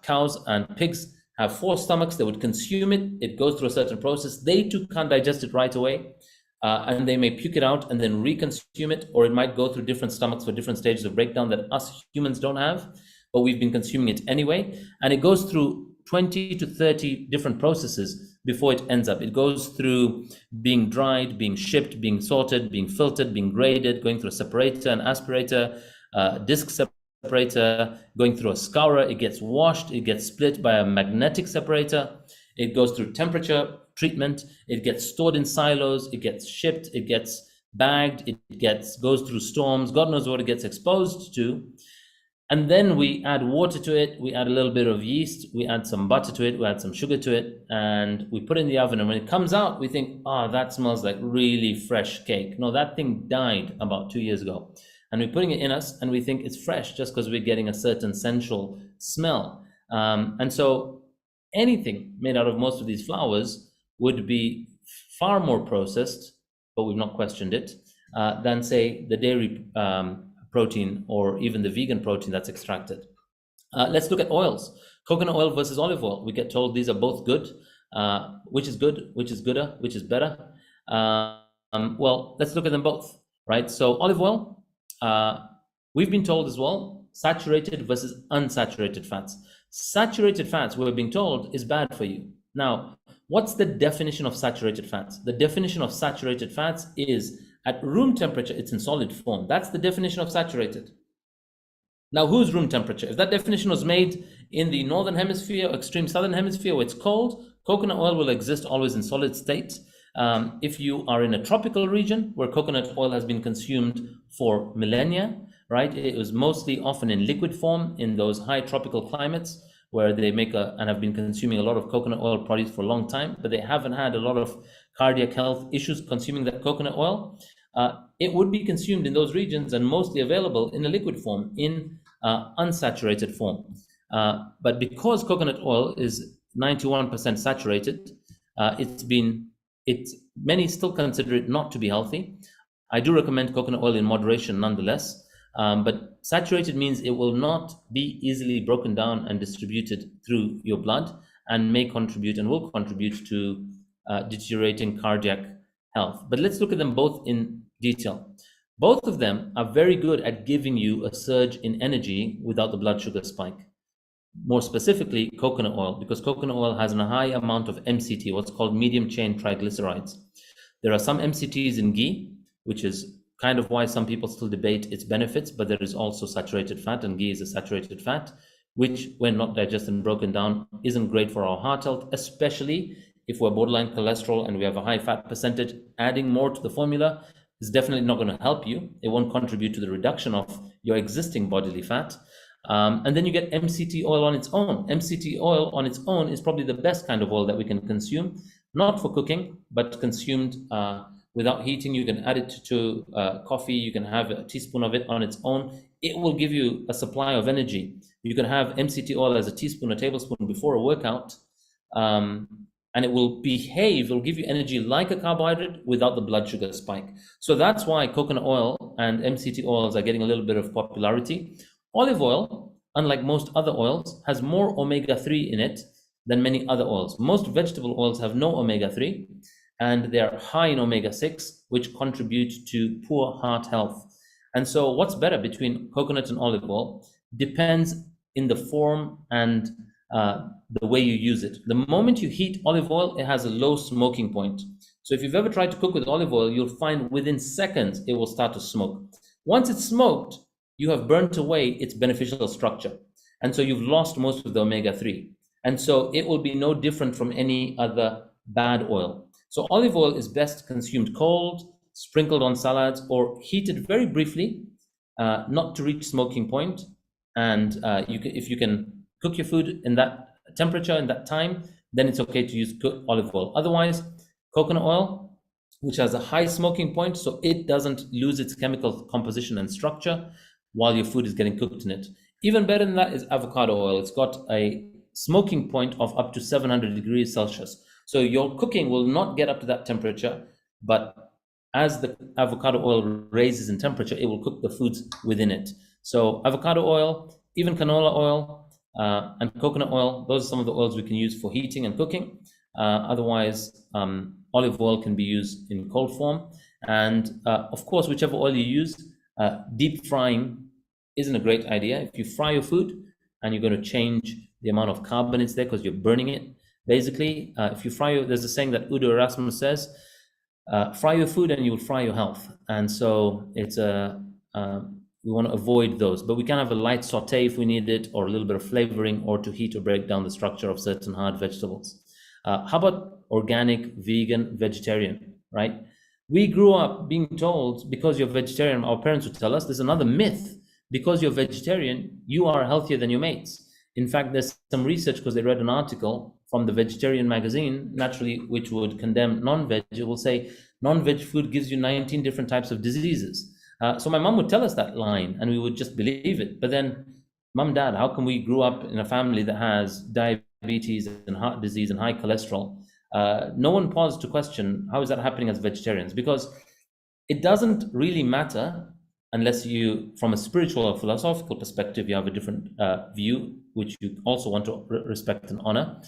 cows and pigs have 4 stomachs. They would consume it. It goes through a certain process. They too can't digest it right away. And they may puke it out and then reconsume it, or it might go through different stomachs for different stages of breakdown that us humans don't have, but we've been consuming it anyway. And it goes through 20 to 30 different processes before it ends up. It goes through being dried, being shipped, being sorted, being filtered, being graded, going through a separator, an aspirator, disc separator, going through a scourer. It gets washed, it gets split by a magnetic separator. It goes through temperature treatment. It gets stored in silos. It gets shipped. It gets bagged. It goes through storms. God knows what it gets exposed to. And then we add water to it, we add a little bit of yeast, we add some butter to it, we add some sugar to it, and we put it in the oven. And when it comes out, we think, that smells like really fresh cake. No, that thing died about 2 years ago. And we're putting it in us and we think it's fresh just because we're getting a certain sensual smell. And so anything made out of most of these flours would be far more processed, but we've not questioned it, than say the dairy protein or even the vegan protein that's extracted. Let's look at oils. Coconut oil versus olive oil. We get told these are both good. Which is good, which is gooder, which is better? Well, let's look at them both, right? So olive oil, we've been told as well, saturated versus unsaturated fats. Saturated fats, we're being told, is bad for you. Now, what's the definition of saturated fats? The definition of saturated fats is at room temperature, it's in solid form. That's the definition of saturated. Now, whose room temperature? If that definition was made in the northern hemisphere or extreme southern hemisphere where it's cold, coconut oil will exist always in solid state. If you are in a tropical region where coconut oil has been consumed for millennia, right? It was mostly often in liquid form in those high tropical climates where they make and have been consuming a lot of coconut oil products for a long time, but they haven't had a lot of cardiac health issues consuming that coconut oil. It would be consumed in those regions and mostly available in a liquid form, in unsaturated form. But because coconut oil is 91% saturated, many still consider it not to be healthy. I do recommend coconut oil in moderation nonetheless, but saturated means it will not be easily broken down and distributed through your blood and may contribute and will contribute to deteriorating cardiac health. But let's look at them both in detail. Both of them are very good at giving you a surge in energy without the blood sugar spike. More specifically, coconut oil, because coconut oil has a high amount of MCT, what's called medium chain triglycerides. There are some MCTs in ghee, which is kind of why some people still debate its benefits, but there is also saturated fat, and ghee is a saturated fat, which when not digested and broken down isn't great for our heart health, especially if we're borderline cholesterol and we have a high fat percentage. Adding more to the formula is definitely not going to help you. It won't contribute to the reduction of your existing bodily fat. And then you get MCT oil on its own. MCT oil on its own is probably the best kind of oil that we can consume, not for cooking, but consumed without heating. You can add it to coffee. You can have a teaspoon of it on its own. It will give you a supply of energy. You can have MCT oil as a teaspoon or tablespoon before a workout, and it will give you energy like a carbohydrate without the blood sugar spike. So that's why coconut oil and MCT oils are getting a little bit of popularity. Olive oil, unlike most other oils, has more omega-3 in it than many other oils. Most vegetable oils have no omega-3, and they are high in omega-6, which contribute to poor heart health. And so what's better between coconut and olive oil depends in the form and the way you use it. The moment you heat olive oil, it has a low smoking point. So if you've ever tried to cook with olive oil, you'll find within seconds it will start to smoke. Once it's smoked, you have burnt away its beneficial structure. And so you've lost most of the omega-3. And so it will be no different from any other bad oil. So olive oil is best consumed cold, sprinkled on salads, or heated very briefly, not to reach smoking point. and if you can cook your food in that temperature in that time, then it's okay to use olive oil. Otherwise, coconut oil, which has a high smoking point, so it doesn't lose its chemical composition and structure while your food is getting cooked in it. Even better than that is avocado oil. It's got a smoking point of up to 700 degrees Celsius. So your cooking will not get up to that temperature, but as the avocado oil raises in temperature, it will cook the foods within it. So avocado oil, even canola oil, and coconut oil, those are some of the oils we can use for heating and cooking. Otherwise, olive oil can be used in cold form. And of course, whichever oil you use, deep frying isn't a great idea. If you fry your food and you're going to change the amount of carbon it's there because you're burning it, basically, if you fry there's a saying that Udo Erasmus says, fry your food and you will fry your health. And so it's we want to avoid those, but we can have a light saute if we need it, or a little bit of flavoring, or to heat or break down the structure of certain hard vegetables. How about organic, vegan, vegetarian, right? We grew up being told, because you're vegetarian, our parents would tell us, there's another myth, because you're vegetarian, you are healthier than your mates. In fact, there's some research, because they read an article from the Vegetarian magazine, naturally, which would condemn non-veg. It will say non-veg food gives you 19 different types of diseases. So my mom would tell us that line and we would just believe it. But then, mom, dad, how come we grew up in a family that has diabetes and heart disease and high cholesterol? No one paused to question, how is that happening as vegetarians? Because it doesn't really matter unless you, from a spiritual or philosophical perspective, you have a different view, which you also want to respect and honor.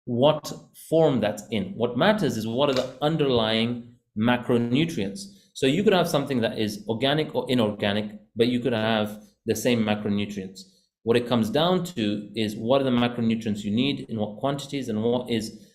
What form that's in. What matters is what are the underlying macronutrients. So you could have something that is organic or inorganic, but you could have the same macronutrients. What it comes down to is what are the macronutrients you need, in what quantities, and what is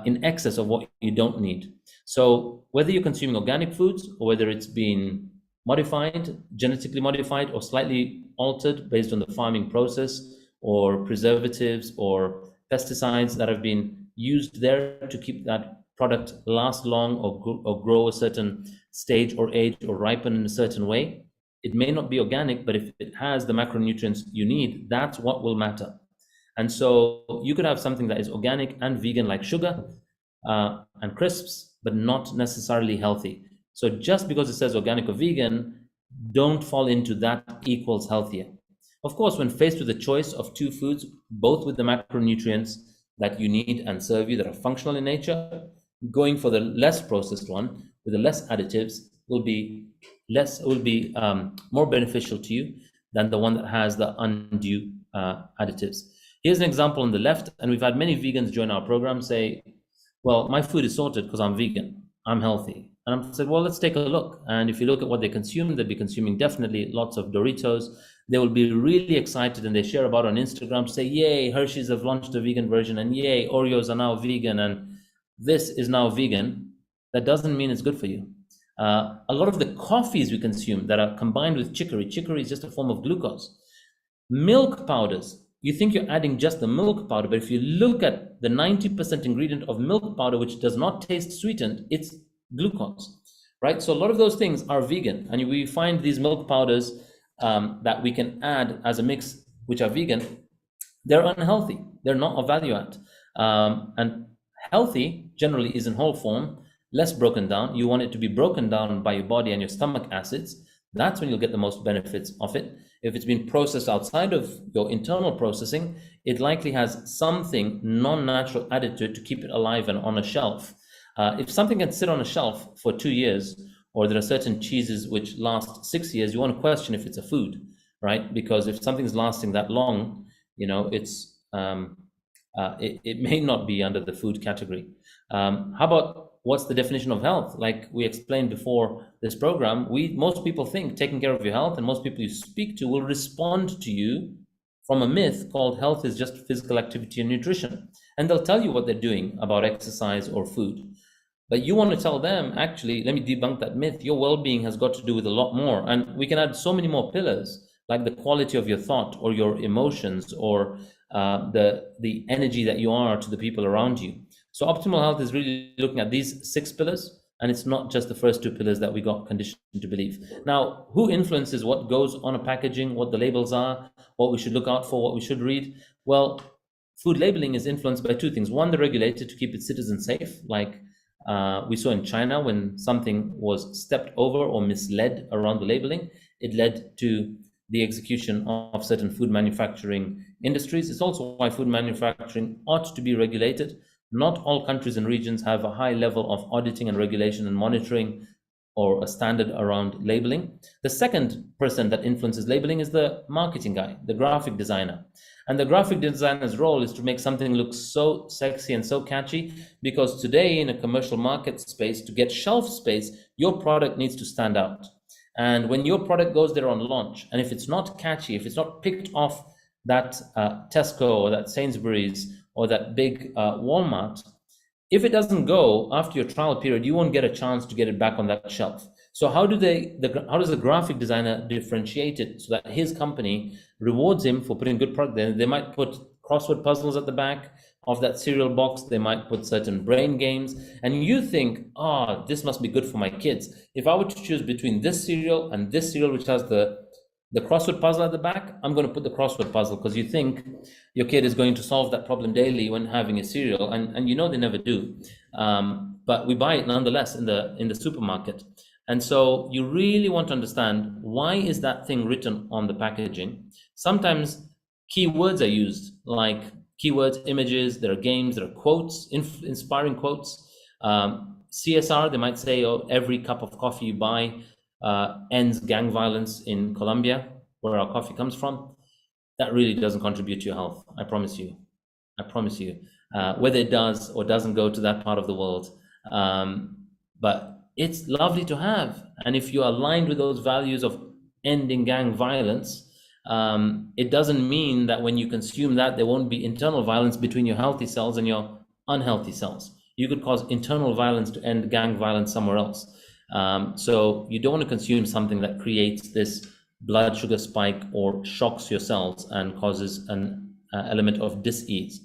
in excess of what you don't need. So whether you're consuming organic foods or whether it's been modified, genetically modified, or slightly altered based on the farming process, or preservatives or pesticides that have been used there to keep that product last long or grow a certain stage or age or ripen in a certain way, it may not be organic, but if it has the macronutrients you need, that's what will matter. And so you could have something that is organic and vegan, like sugar and crisps, but not necessarily healthy. So just because it says organic or vegan, don't fall into that equals healthier. Of course, when faced with a choice of two foods, both with the macronutrients that you need and serve you, that are functional in nature, going for the less processed one with the less additives will be more beneficial to you than the one that has the undue additives. Here's an example on the left, and we've had many vegans join our program say, well, my food is sorted because I'm vegan, I'm healthy. And I said, well, let's take a look. And if you look at what they consume, they'll be consuming definitely lots of Doritos. They will be really excited, and they share about it on Instagram to say, yay, Hershey's have launched a vegan version, and yay, Oreos are now vegan, and this is now vegan. That doesn't mean it's good for you. A lot of the coffees we consume that are combined with chicory is just a form of glucose. Milk powders, you think you're adding just the milk powder, but if you look at the 90% ingredient of milk powder, which does not taste sweetened, it's glucose, right? So a lot of those things are vegan, and we find these milk powders that we can add as a mix, which are vegan, they're unhealthy. They're not a value add. And healthy generally is in whole form, less broken down. You want it to be broken down by your body and your stomach acids. That's when you'll get the most benefits of it. If it's been processed outside of your internal processing, it likely has something non-natural added to it to keep it alive and on a shelf. If something can sit on a shelf for 2 years, or there are certain cheeses which last 6 years, you want to question if it's a food, right? Because if something's lasting that long, it's it may not be under the food category. How about what's the definition of health? Like we explained before this program, most people think taking care of your health, and most people you speak to will respond to you from a myth called health is just physical activity and nutrition. And they'll tell you what they're doing about exercise or food. But you want to tell them, actually, let me debunk that myth. Your well-being has got to do with a lot more. And we can add so many more pillars, like the quality of your thought or your emotions, or the energy that you are to the people around you. So optimal health is really looking at these 6 pillars. And it's not just the first two pillars that we got conditioned to believe. Now, who influences what goes on a packaging, what the labels are, what we should look out for, what we should read? Well, food labeling is influenced by two things. One, the regulator to keep its citizens safe, like we saw in China when something was stepped over or misled around the labeling, it led to the execution of certain food manufacturing industries. It's also why food manufacturing ought to be regulated. Not all countries and regions have a high level of auditing and regulation and monitoring or a standard around labeling. The second person that influences labeling is the marketing guy, the graphic designer. And the graphic designer's role is to make something look so sexy and so catchy, because today in a commercial market space, to get shelf space, your product needs to stand out. And when your product goes there on launch, and if it's not catchy, if it's not picked off that Tesco or that Sainsbury's or that big Walmart, if it doesn't go after your trial period, you won't get a chance to get it back on that shelf. So how does the graphic designer differentiate it so that his company rewards him for putting good product there? They might put crossword puzzles at the back of that cereal box. They might put certain brain games, and you think, oh, this must be good for my kids. If I were to choose between this cereal and this cereal, which has the crossword puzzle at the back, I'm going to put the crossword puzzle, because you think your kid is going to solve that problem daily when having a cereal, and you know they never do. But we buy it nonetheless in the supermarket. And so you really want to understand, why is that thing written on the packaging? Sometimes keywords are used, like keywords, images, there are games, there are quotes, inspiring quotes. CSR, they might say, oh, every cup of coffee you buy ends gang violence in Colombia, where our coffee comes from. That really doesn't contribute to your health. I promise you. Whether it does or doesn't go to that part of the world. But it's lovely to have. And if you're aligned with those values of ending gang violence, it doesn't mean that when you consume that, there won't be internal violence between your healthy cells and your unhealthy cells. You could cause internal violence to end gang violence somewhere else. So you don't want to consume something that creates this blood sugar spike or shocks your cells and causes an element of dis-ease.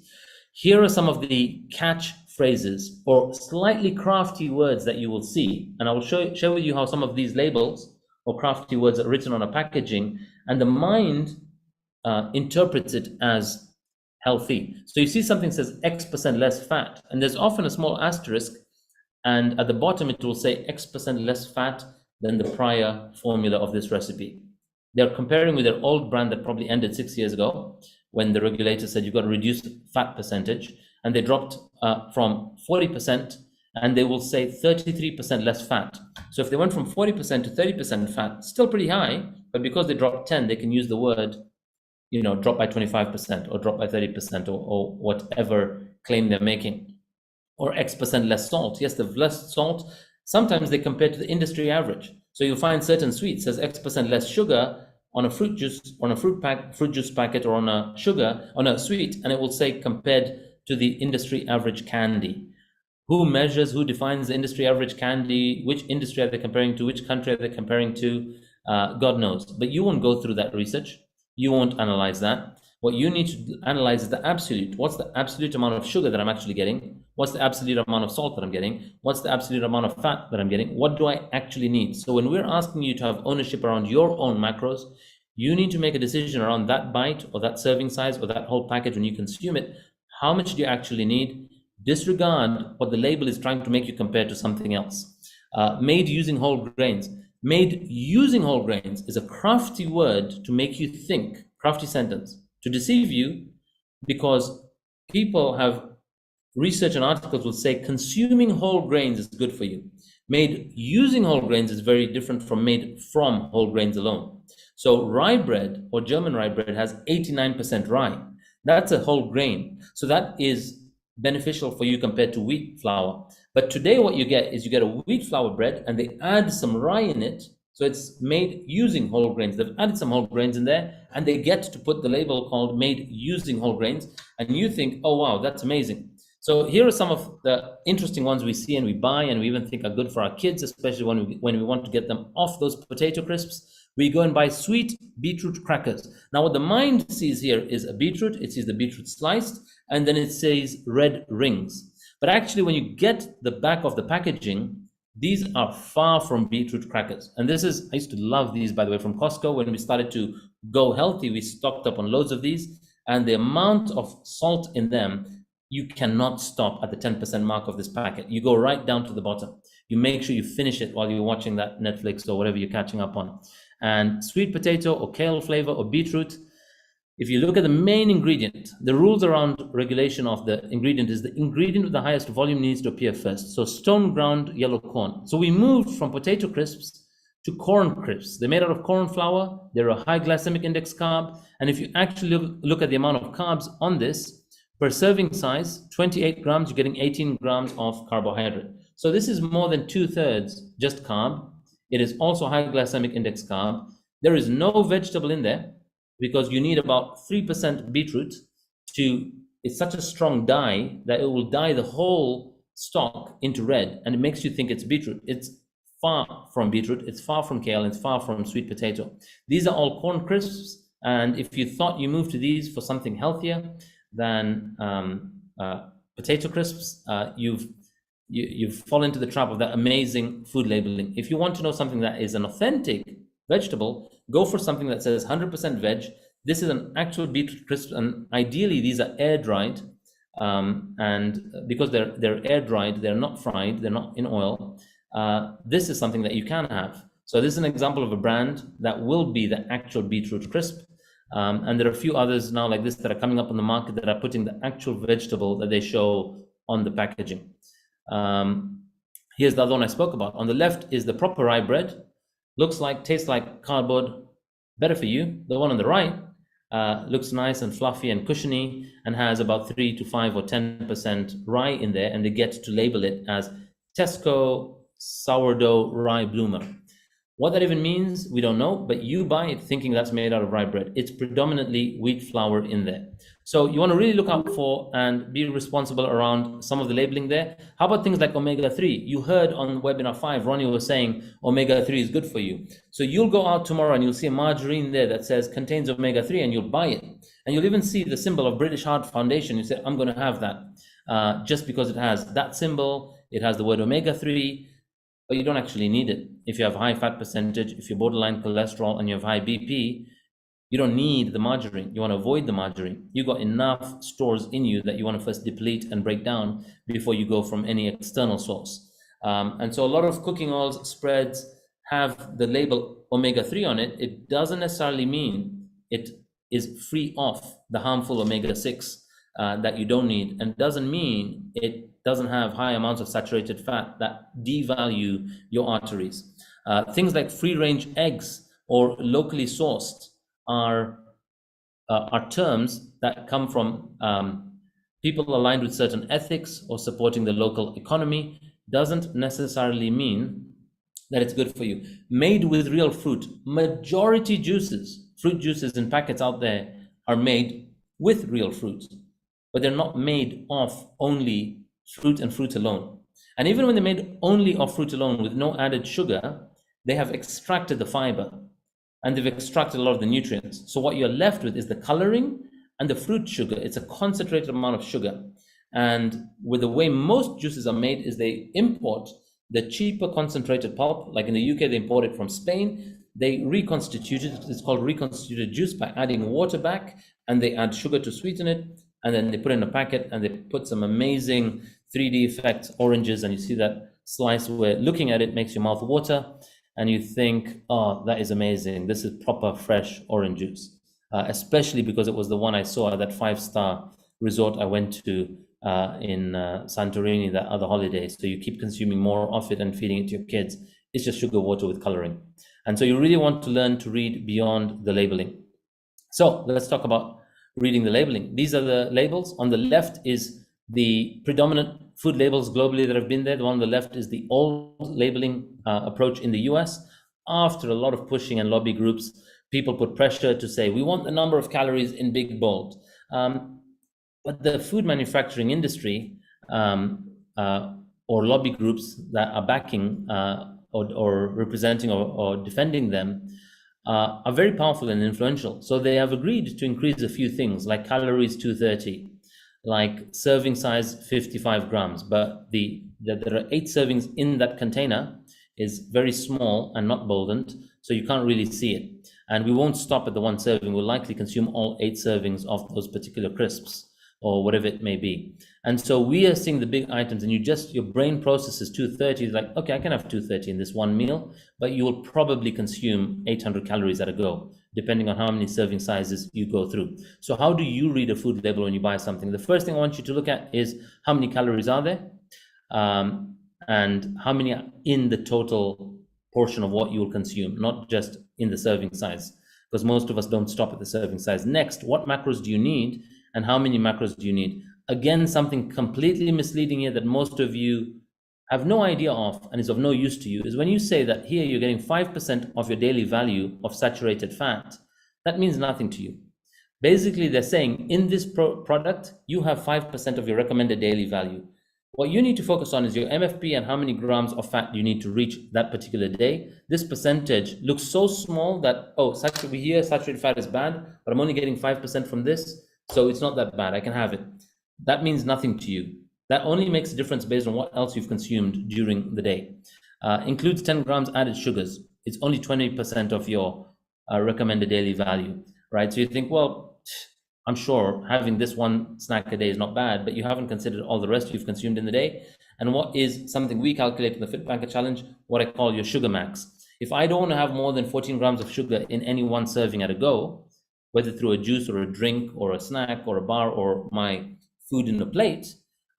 Here are some of the catch phrases or slightly crafty words that you will see, and I will share with you how some of these labels or crafty words are written on a packaging, and the mind interprets it as healthy. So you see something says X% less fat, and there's often a small asterisk, and at the bottom it will say X% less fat than the prior formula of this recipe. They're comparing with their old brand that probably ended 6 years ago, when the regulator said you've got to reduce fat percentage, and they dropped from 40%, and they will say 33% less fat. So if they went from 40% to 30% fat, still pretty high, but because they dropped 10, they can use the word, drop by 25% or drop by 30% or whatever claim they're making. Or X% less salt. Yes, the less salt, sometimes they compare to the industry average. So you'll find certain sweets says X% less sugar on a fruit juice, on a fruit juice packet, or on a sweet, and it will say compared to the industry average candy. Who measures, who defines the industry average candy? Which industry are they comparing to? Which country are they comparing to? God knows. But you won't go through that research. You won't analyze that. What you need to analyze is the absolute. What's the absolute amount of sugar that I'm actually getting? What's the absolute amount of salt that I'm getting? What's the absolute amount of fat that I'm getting? What do I actually need? So when we're asking you to have ownership around your own macros, you need to make a decision around that bite or that serving size or that whole package when you consume it. How much do you actually need? Disregard what the label is trying to make you compare to something else. Made using whole grains. Made using whole grains is a crafty word to make you think, crafty sentence, to deceive you, because people have research and articles will say consuming whole grains is good for you. Made using whole grains is very different from made from whole grains alone. So rye bread or German rye bread has 89% rye. That's a whole grain. So that is beneficial for you compared to wheat flour. But today what you get is you get a wheat flour bread and they add some rye in it. So it's made using whole grains. They've added some whole grains in there and they get to put the label called made using whole grains. And you think, oh, wow, that's amazing. So here are some of the interesting ones we see and we buy and we even think are good for our kids, especially when we want to get them off those potato crisps. We go and buy sweet beetroot crackers. Now what the mind sees here is a beetroot. It sees the beetroot sliced and then it says red rings. But actually when you get the back of the packaging, These are far from beetroot crackers. And I used to love these, by the way, from Costco. When we started to go healthy, we stocked up on loads of these. And the amount of salt in them, you cannot stop at the 10% mark of this packet. You go right down to the bottom. You make sure you finish it while you're watching that Netflix or whatever you're catching up on. And sweet potato or kale flavor or beetroot, if you look at the main ingredient, the rules around regulation of the ingredient is the ingredient with the highest volume needs to appear first. So stone ground yellow corn. So we moved from potato crisps to corn crisps. They're made out of corn flour. They're a high glycemic index carb. And if you actually look at the amount of carbs on this, per serving size, 28 grams, you're getting 18 grams of carbohydrate. So this is more than 2/3 just carb. It is also high glycemic index carb. There is no vegetable in there, because you need about 3% beetroot it's such a strong dye that it will dye the whole stock into red, and it makes you think it's beetroot. It's far from beetroot, it's far from kale, it's far from sweet potato. These are all corn crisps, and if you thought you moved to these for something healthier than potato crisps, you've fallen into the trap of that amazing food labeling. If you want to know something that is an authentic vegetable, go for something that says 100% veg. This is an actual beetroot crisp, and ideally these are air dried, and because they're air dried, they're not fried, they're not in oil. This is something that you can have. So this is an example of a brand that will be the actual beetroot crisp, and there are a few others now like this that are coming up on the market that are putting the actual vegetable that they show on the packaging. Here's the other one I spoke about. On the left is the proper rye bread. Tastes like cardboard, better for you. The one on the right looks nice and fluffy and cushiony and has about 3 to 5 or 10% rye in there, and they get to label it as Tesco sourdough rye bloomer. What that even means, we don't know, but you buy it thinking that's made out of rye bread. It's predominantly wheat flour in there. So you want to really look out for and be responsible around some of the labeling there. How about things like omega-3? You heard on webinar 5, Ronnie was saying omega-3 is good for you. So you'll go out tomorrow and you'll see a margarine there that says contains omega-3, and you'll buy it. And you'll even see the symbol of British Heart Foundation. You say, I'm going to have that just because it has that symbol. It has the word omega-3. But you don't actually need it. If you have high fat percentage, if you're borderline cholesterol and you have high BP, you don't need the margarine. You want to avoid the margarine. You got enough stores in you that you want to first deplete and break down before you go from any external source. And so a lot of cooking oils, spreads have the label omega-3 on it. It doesn't necessarily mean it is free of the harmful omega-6 that you don't need, and doesn't mean it doesn't have high amounts of saturated fat that devalue your arteries. Things like free-range eggs or locally sourced are terms that come from people aligned with certain ethics or supporting the local economy. Doesn't necessarily mean that it's good for you. Made with real fruit. Majority fruit juices in packets out there are made with real fruit, but they're not made of only fruit and fruit alone. And even when they're made only of fruit alone with no added sugar, they have extracted the fiber and they've extracted a lot of the nutrients. So what you're left with is the coloring and the fruit sugar. It's a concentrated amount of sugar. And with the way most juices are made is they import the cheaper concentrated pulp. Like in the UK, they import it from Spain. They reconstitute it. It's called reconstituted juice by adding water back, and they add sugar to sweeten it. And then they put it in a packet and they put some amazing 3D effects, oranges, and you see that slice where looking at it makes your mouth water and you think, oh, that is amazing. This is proper fresh orange juice, especially because it was the one I saw at that 5-star resort I went to in Santorini, that other holiday. So you keep consuming more of it and feeding it to your kids. It's just sugar water with coloring. And so you really want to learn to read beyond the labeling. So let's talk about reading the labeling. These are the labels. On the left is the predominant food labels globally that have been there. The one on the left is the old labeling approach in the US. After a lot of pushing and lobby groups, people put pressure to say, we want the number of calories in big bold. But the food manufacturing industry or lobby groups that are backing or representing or defending them are very powerful and influential. So they have agreed to increase a few things like calories 230, like serving size 55 grams, but there are 8 servings in that container is very small and not bolded, so you can't really see it. And we won't stop at the 1 serving. We'll likely consume all 8 servings of those particular crisps or whatever it may be. And so we are seeing the big items, and your brain processes 230, like, okay, I can have 230 in this one meal, but you will probably consume 800 calories at a go, depending on how many serving sizes you go through. So how do you read a food label when you buy something? The first thing I want you to look at is how many calories are there, and how many are in the total portion of what you will consume, not just in the serving size, because most of us don't stop at the serving size. Next, what macros do you need, and how many macros do you need? Again, something completely misleading here that most of you have no idea of and is of no use to you is when you say that here you're getting 5% of your daily value of saturated fat. That means nothing to you. Basically, they're saying in this product, you have 5% of your recommended daily value. What you need to focus on is your MFP and how many grams of fat you need to reach that particular day. This percentage looks so small that, oh, saturated fat is bad, but I'm only getting 5% from this, so it's not that bad, I can have it. That means nothing to you. That only makes a difference based on what else you've consumed during the day. Includes 10 grams added sugars. It's only 20% of your recommended daily value, right? So you think, well, I'm sure having this one snack a day is not bad, but you haven't considered all the rest you've consumed in the day. And what is something we calculate in the FITBANKER challenge, what I call your sugar max. If I don't want to have more than 14 grams of sugar in any one serving at a go, whether through a juice or a drink or a snack or a bar or my food in a plate,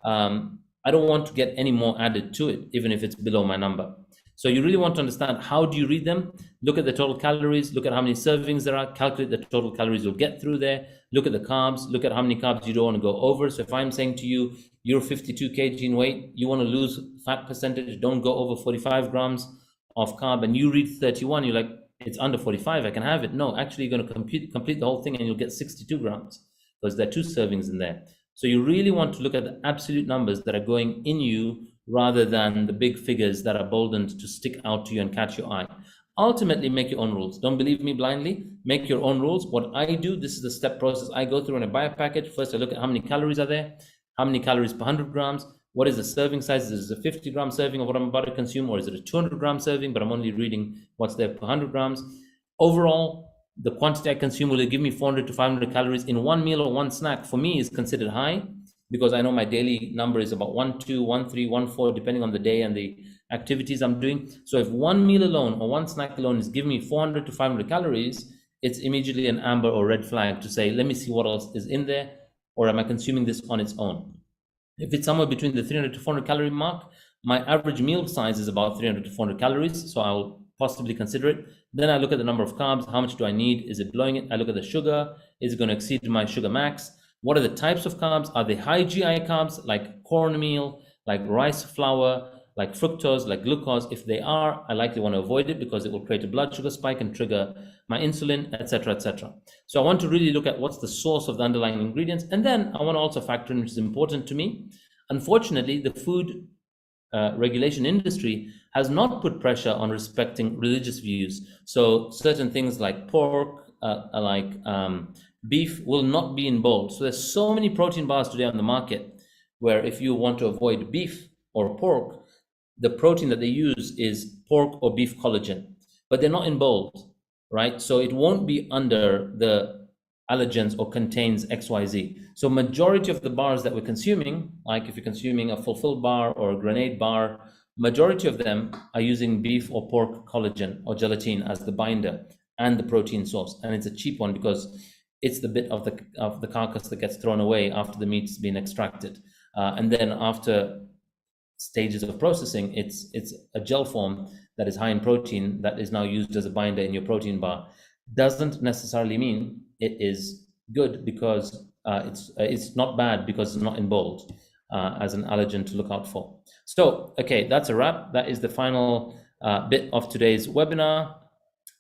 I don't want to get any more added to it, even if it's below my number. So you really want to understand, how do you read them? Look at the total calories, look at how many servings there are, calculate the total calories you'll get through there, look at the carbs, look at how many carbs you don't want to go over. So if I'm saying to you, you're 52 kg in weight, you want to lose fat percentage, don't go over 45 grams of carb, and you read 31, you're like, it's under 45, I can have it. No, actually you're going to complete the whole thing and you'll get 62 grams because there are 2 servings in there. So you really want to look at the absolute numbers that are going in you rather than the big figures that are boldened to stick out to you and catch your eye. Ultimately, make your own rules. Don't believe me blindly. Make your own rules. What I do, this is the step process I go through when I buy a package. First, I look at how many calories are there, how many calories per 100 grams, what is the serving size? Is it a 50-gram serving of what I'm about to consume, or is it a 200-gram serving, but I'm only reading what's there per 100 grams? Overall, the quantity I consume, will it give me 400 to 500 calories in one meal or one snack? For me, is considered high, because I know my daily number is about 1, 2, 1, 3, 1, 4, depending on the day and the activities I'm doing. So if one meal alone or one snack alone is giving me 400 to 500 calories, it's immediately an amber or red flag to say, let me see what else is in there, or am I consuming this on its own? If it's somewhere between the 300 to 400 calorie mark, my average meal size is about 300 to 400 calories, so I'll possibly consider it. Then I look at the number of carbs, how much do I need? Is it blowing it? I look at the sugar, is it going to exceed my sugar max? What are the types of carbs? Are they high GI carbs, like cornmeal, like rice flour, like fructose, like glucose? If they are, I likely want to avoid it because it will create a blood sugar spike and trigger my insulin, etc., etc. So I want to really look at what's the source of the underlying ingredients. And then I want to also factor in, which is important to me. Unfortunately, the food regulation industry has not put pressure on respecting religious views. So certain things like pork, beef will not be in bold. So there's so many protein bars today on the market where if you want to avoid beef or pork, the protein that they use is pork or beef collagen, but they're not in bold, right? So it won't be under the allergens or contains XYZ. So majority of the bars that we're consuming, like if you're consuming a Fulfill bar or a Grenade bar, majority of them are using beef or pork collagen or gelatin as the binder and the protein source. And it's a cheap one because it's the bit of the carcass that gets thrown away after the meat's been extracted. And then after stages of processing, it's a gel form that is high in protein that is now used as a binder in your protein bar. Doesn't necessarily mean it is good, because it's not bad because it's not in bold as an allergen to look out for. So, okay, that's a wrap. That is the final bit of today's webinar.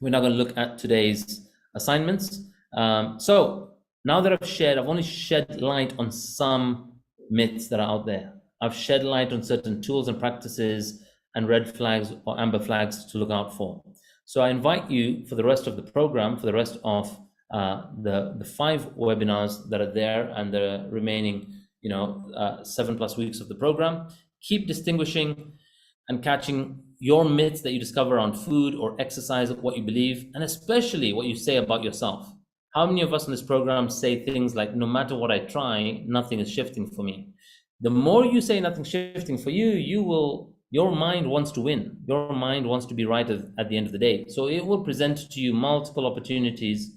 We're now going to look at today's assignments. So now that I've only shed light on some myths that are out there. I've shed light on certain tools and practices and red flags or amber flags to look out for. So I invite you for the rest of the program, for the rest of the 5 webinars that are there and the remaining 7+ weeks of the program. Keep distinguishing and catching your myths that you discover on food or exercise, what you believe, and especially what you say about yourself. How many of us in this program say things like, no matter what I try, nothing is shifting for me? The more you say nothing's shifting for you, your mind wants to win. Your mind wants to be right at the end of the day. So it will present to you multiple opportunities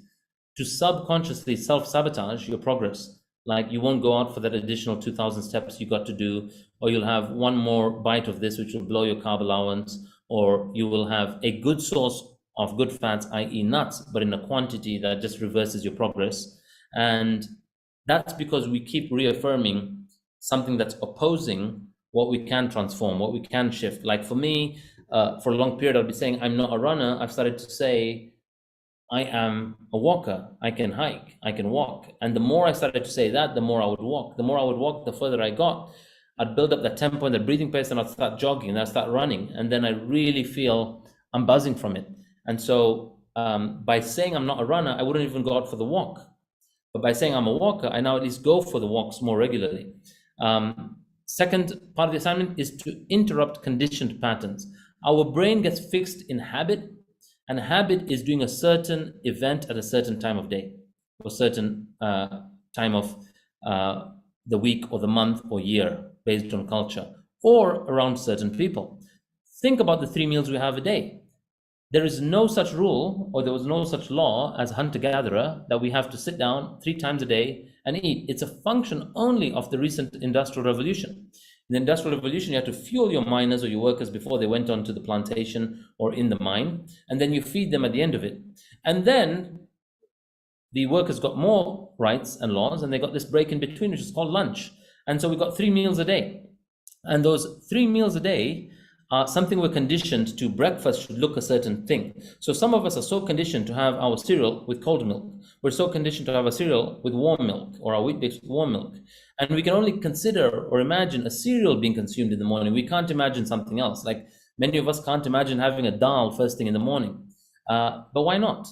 to subconsciously self-sabotage your progress. Like you won't go out for that additional 2,000 steps you got to do, or you'll have one more bite of this, which will blow your carb allowance, or you will have a good source of good fats, i.e. nuts, but in a quantity that just reverses your progress. And that's because we keep reaffirming something that's opposing what we can transform, what we can shift. Like for me, for a long period, I'll be saying, I'm not a runner. I've started to say, I am a walker. I can hike, I can walk. And the more I started to say that, the more I would walk. The more I would walk, the further I got. I'd build up that tempo and the breathing pace, and I'd start jogging, and I'd start running. And then I really feel I'm buzzing from it. And so by saying I'm not a runner, I wouldn't even go out for the walk. But by saying I'm a walker, I now at least go for the walks more regularly. Second part of the assignment is to interrupt conditioned patterns. Our brain gets fixed in habit, and habit is doing a certain event at a certain time of day, or certain time of the week or the month or year, based on culture, or around certain people. Think about the 3 meals we have a day. There is no such rule, or there was no such law as hunter-gatherer that we have to sit down 3 times a day and eat. It's a function only of the recent industrial revolution. In the industrial revolution, you had to fuel your miners or your workers before they went onto the plantation or in the mine, and then you feed them at the end of it. And then the workers got more rights and laws, and they got this break in between, which is called lunch. And so we got 3 meals a day. And those 3 meals a day are something we're conditioned to. Breakfast should look a certain thing. So some of us are so conditioned to have our cereal with cold milk. We're so conditioned to have a cereal with warm milk, or our wheat bix with warm milk. And we can only consider or imagine a cereal being consumed in the morning. We can't imagine something else. Like many of us can't imagine having a dal first thing in the morning. But why not?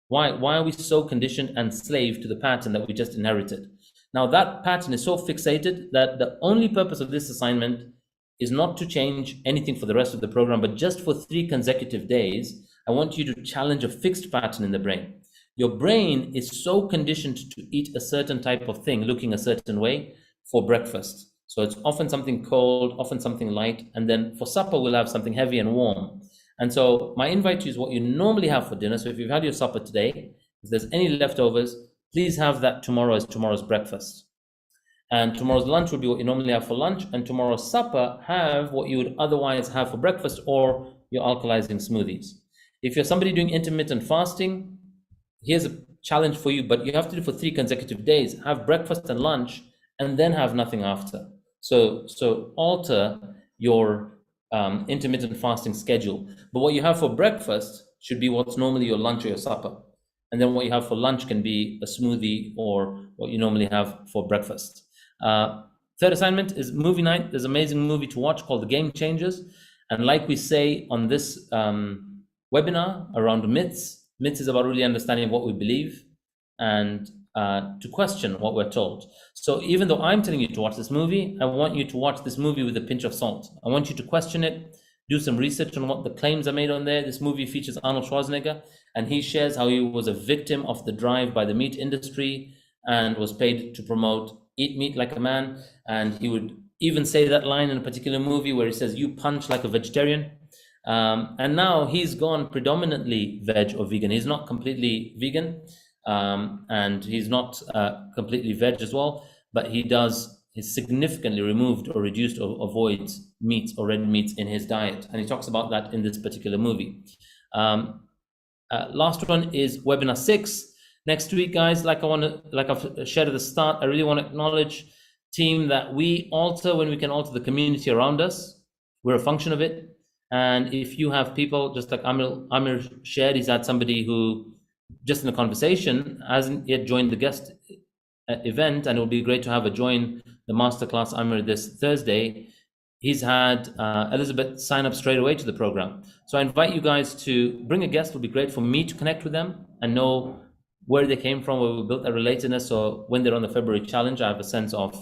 Why are we so conditioned and slave to the pattern that we just inherited? Now that pattern is so fixated that the only purpose of this assignment is not to change anything for the rest of the program, but just for 3 consecutive days, I want you to challenge a fixed pattern in the brain. Your brain is so conditioned to eat a certain type of thing, looking a certain way for breakfast. So it's often something cold, often something light, and then for supper, we'll have something heavy and warm. And so my invite to you is what you normally have for dinner. So if you've had your supper today, if there's any leftovers, please have that tomorrow as tomorrow's breakfast. And tomorrow's lunch will be what you normally have for lunch, and tomorrow's supper, have what you would otherwise have for breakfast or your alkalizing smoothies. If you're somebody doing intermittent fasting, here's a challenge for you, but you have to do it for 3 consecutive days. Have breakfast and lunch, and then have nothing after. So alter your intermittent fasting schedule. But what you have for breakfast should be what's normally your lunch or your supper. And then what you have for lunch can be a smoothie or what you normally have for breakfast. Third assignment is movie night. There's an amazing movie to watch called The Game Changers. And like we say on this webinar around myths is about really understanding what we believe and to question what we're told. So even though I'm telling you to watch this movie, I want you to watch this movie with a pinch of salt. I want you to question it, do some research on what the claims are made on there. This movie features Arnold Schwarzenegger, and he shares how he was a victim of the drive by the meat industry and was paid to promote eat meat like a man. And he would even say that line in a particular movie where he says, "You punch like a vegetarian." And now he's gone predominantly veg or vegan. He's not completely vegan, and he's not completely veg as well, but he's significantly removed or reduced or avoids meats or red meats in his diet. And he talks about that in this particular movie. Last one is webinar 6. Next week, guys, like I've shared at the start, I really want to acknowledge, team, that we alter when we can alter the community around us. We're a function of it. And if you have people, just like Amir shared, he's had somebody who, just in a conversation, hasn't yet joined the guest event, and it would be great to have her join the masterclass, Amir, this Thursday. He's had Elizabeth sign up straight away to the program. So I invite you guys to bring a guest. It would be great for me to connect with them and know where they came from, where we built a relatedness. So when they're on the February challenge, I have a sense of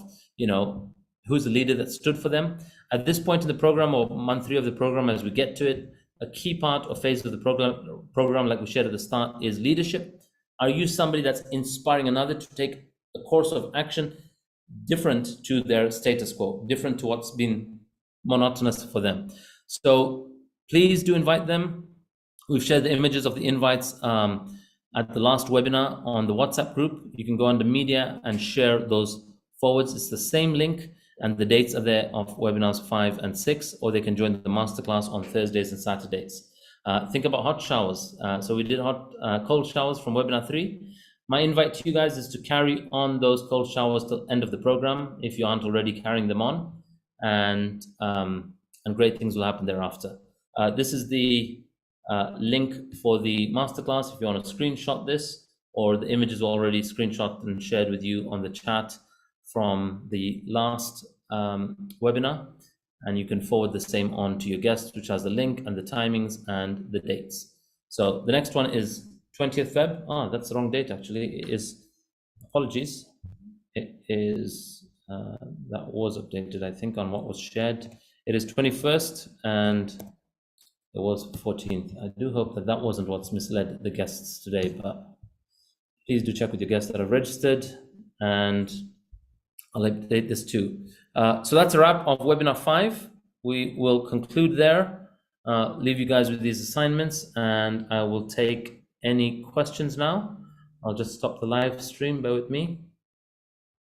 who's the leader that stood for them. At this point in the program, or month 3 of the program, as we get to it, a key part or phase of the program, like we shared at the start, is leadership. Are you somebody that's inspiring another to take a course of action different to their status quo, different to what's been monotonous for them? So please do invite them. We've shared the images of the invites at the last webinar on the WhatsApp group. You can go under media and share those forwards. It's the same link, and the dates are there of webinars 5 and 6, or they can join the masterclass on Thursdays and Saturdays. Think about hot showers. So we did cold showers from webinar 3. My invite to you guys is to carry on those cold showers till end of the program, if you aren't already carrying them on, and great things will happen thereafter. This is the link for the masterclass if you want to screenshot this, or the image is already screenshot and shared with you on the chat from the last webinar, and you can forward the same on to your guest, which has the link and the timings and the dates. So the next one is 20th Feb. That's the wrong date actually. It is, apologies, it is that was updated I think on what was shared. It is 21st and it was 14th. I do hope that that wasn't what's misled the guests today, but please do check with your guests that have registered, and I'll update this too. So that's a wrap of webinar 5. We will conclude there, leave you guys with these assignments, and I will take any questions now. I'll just stop the live stream, bear with me.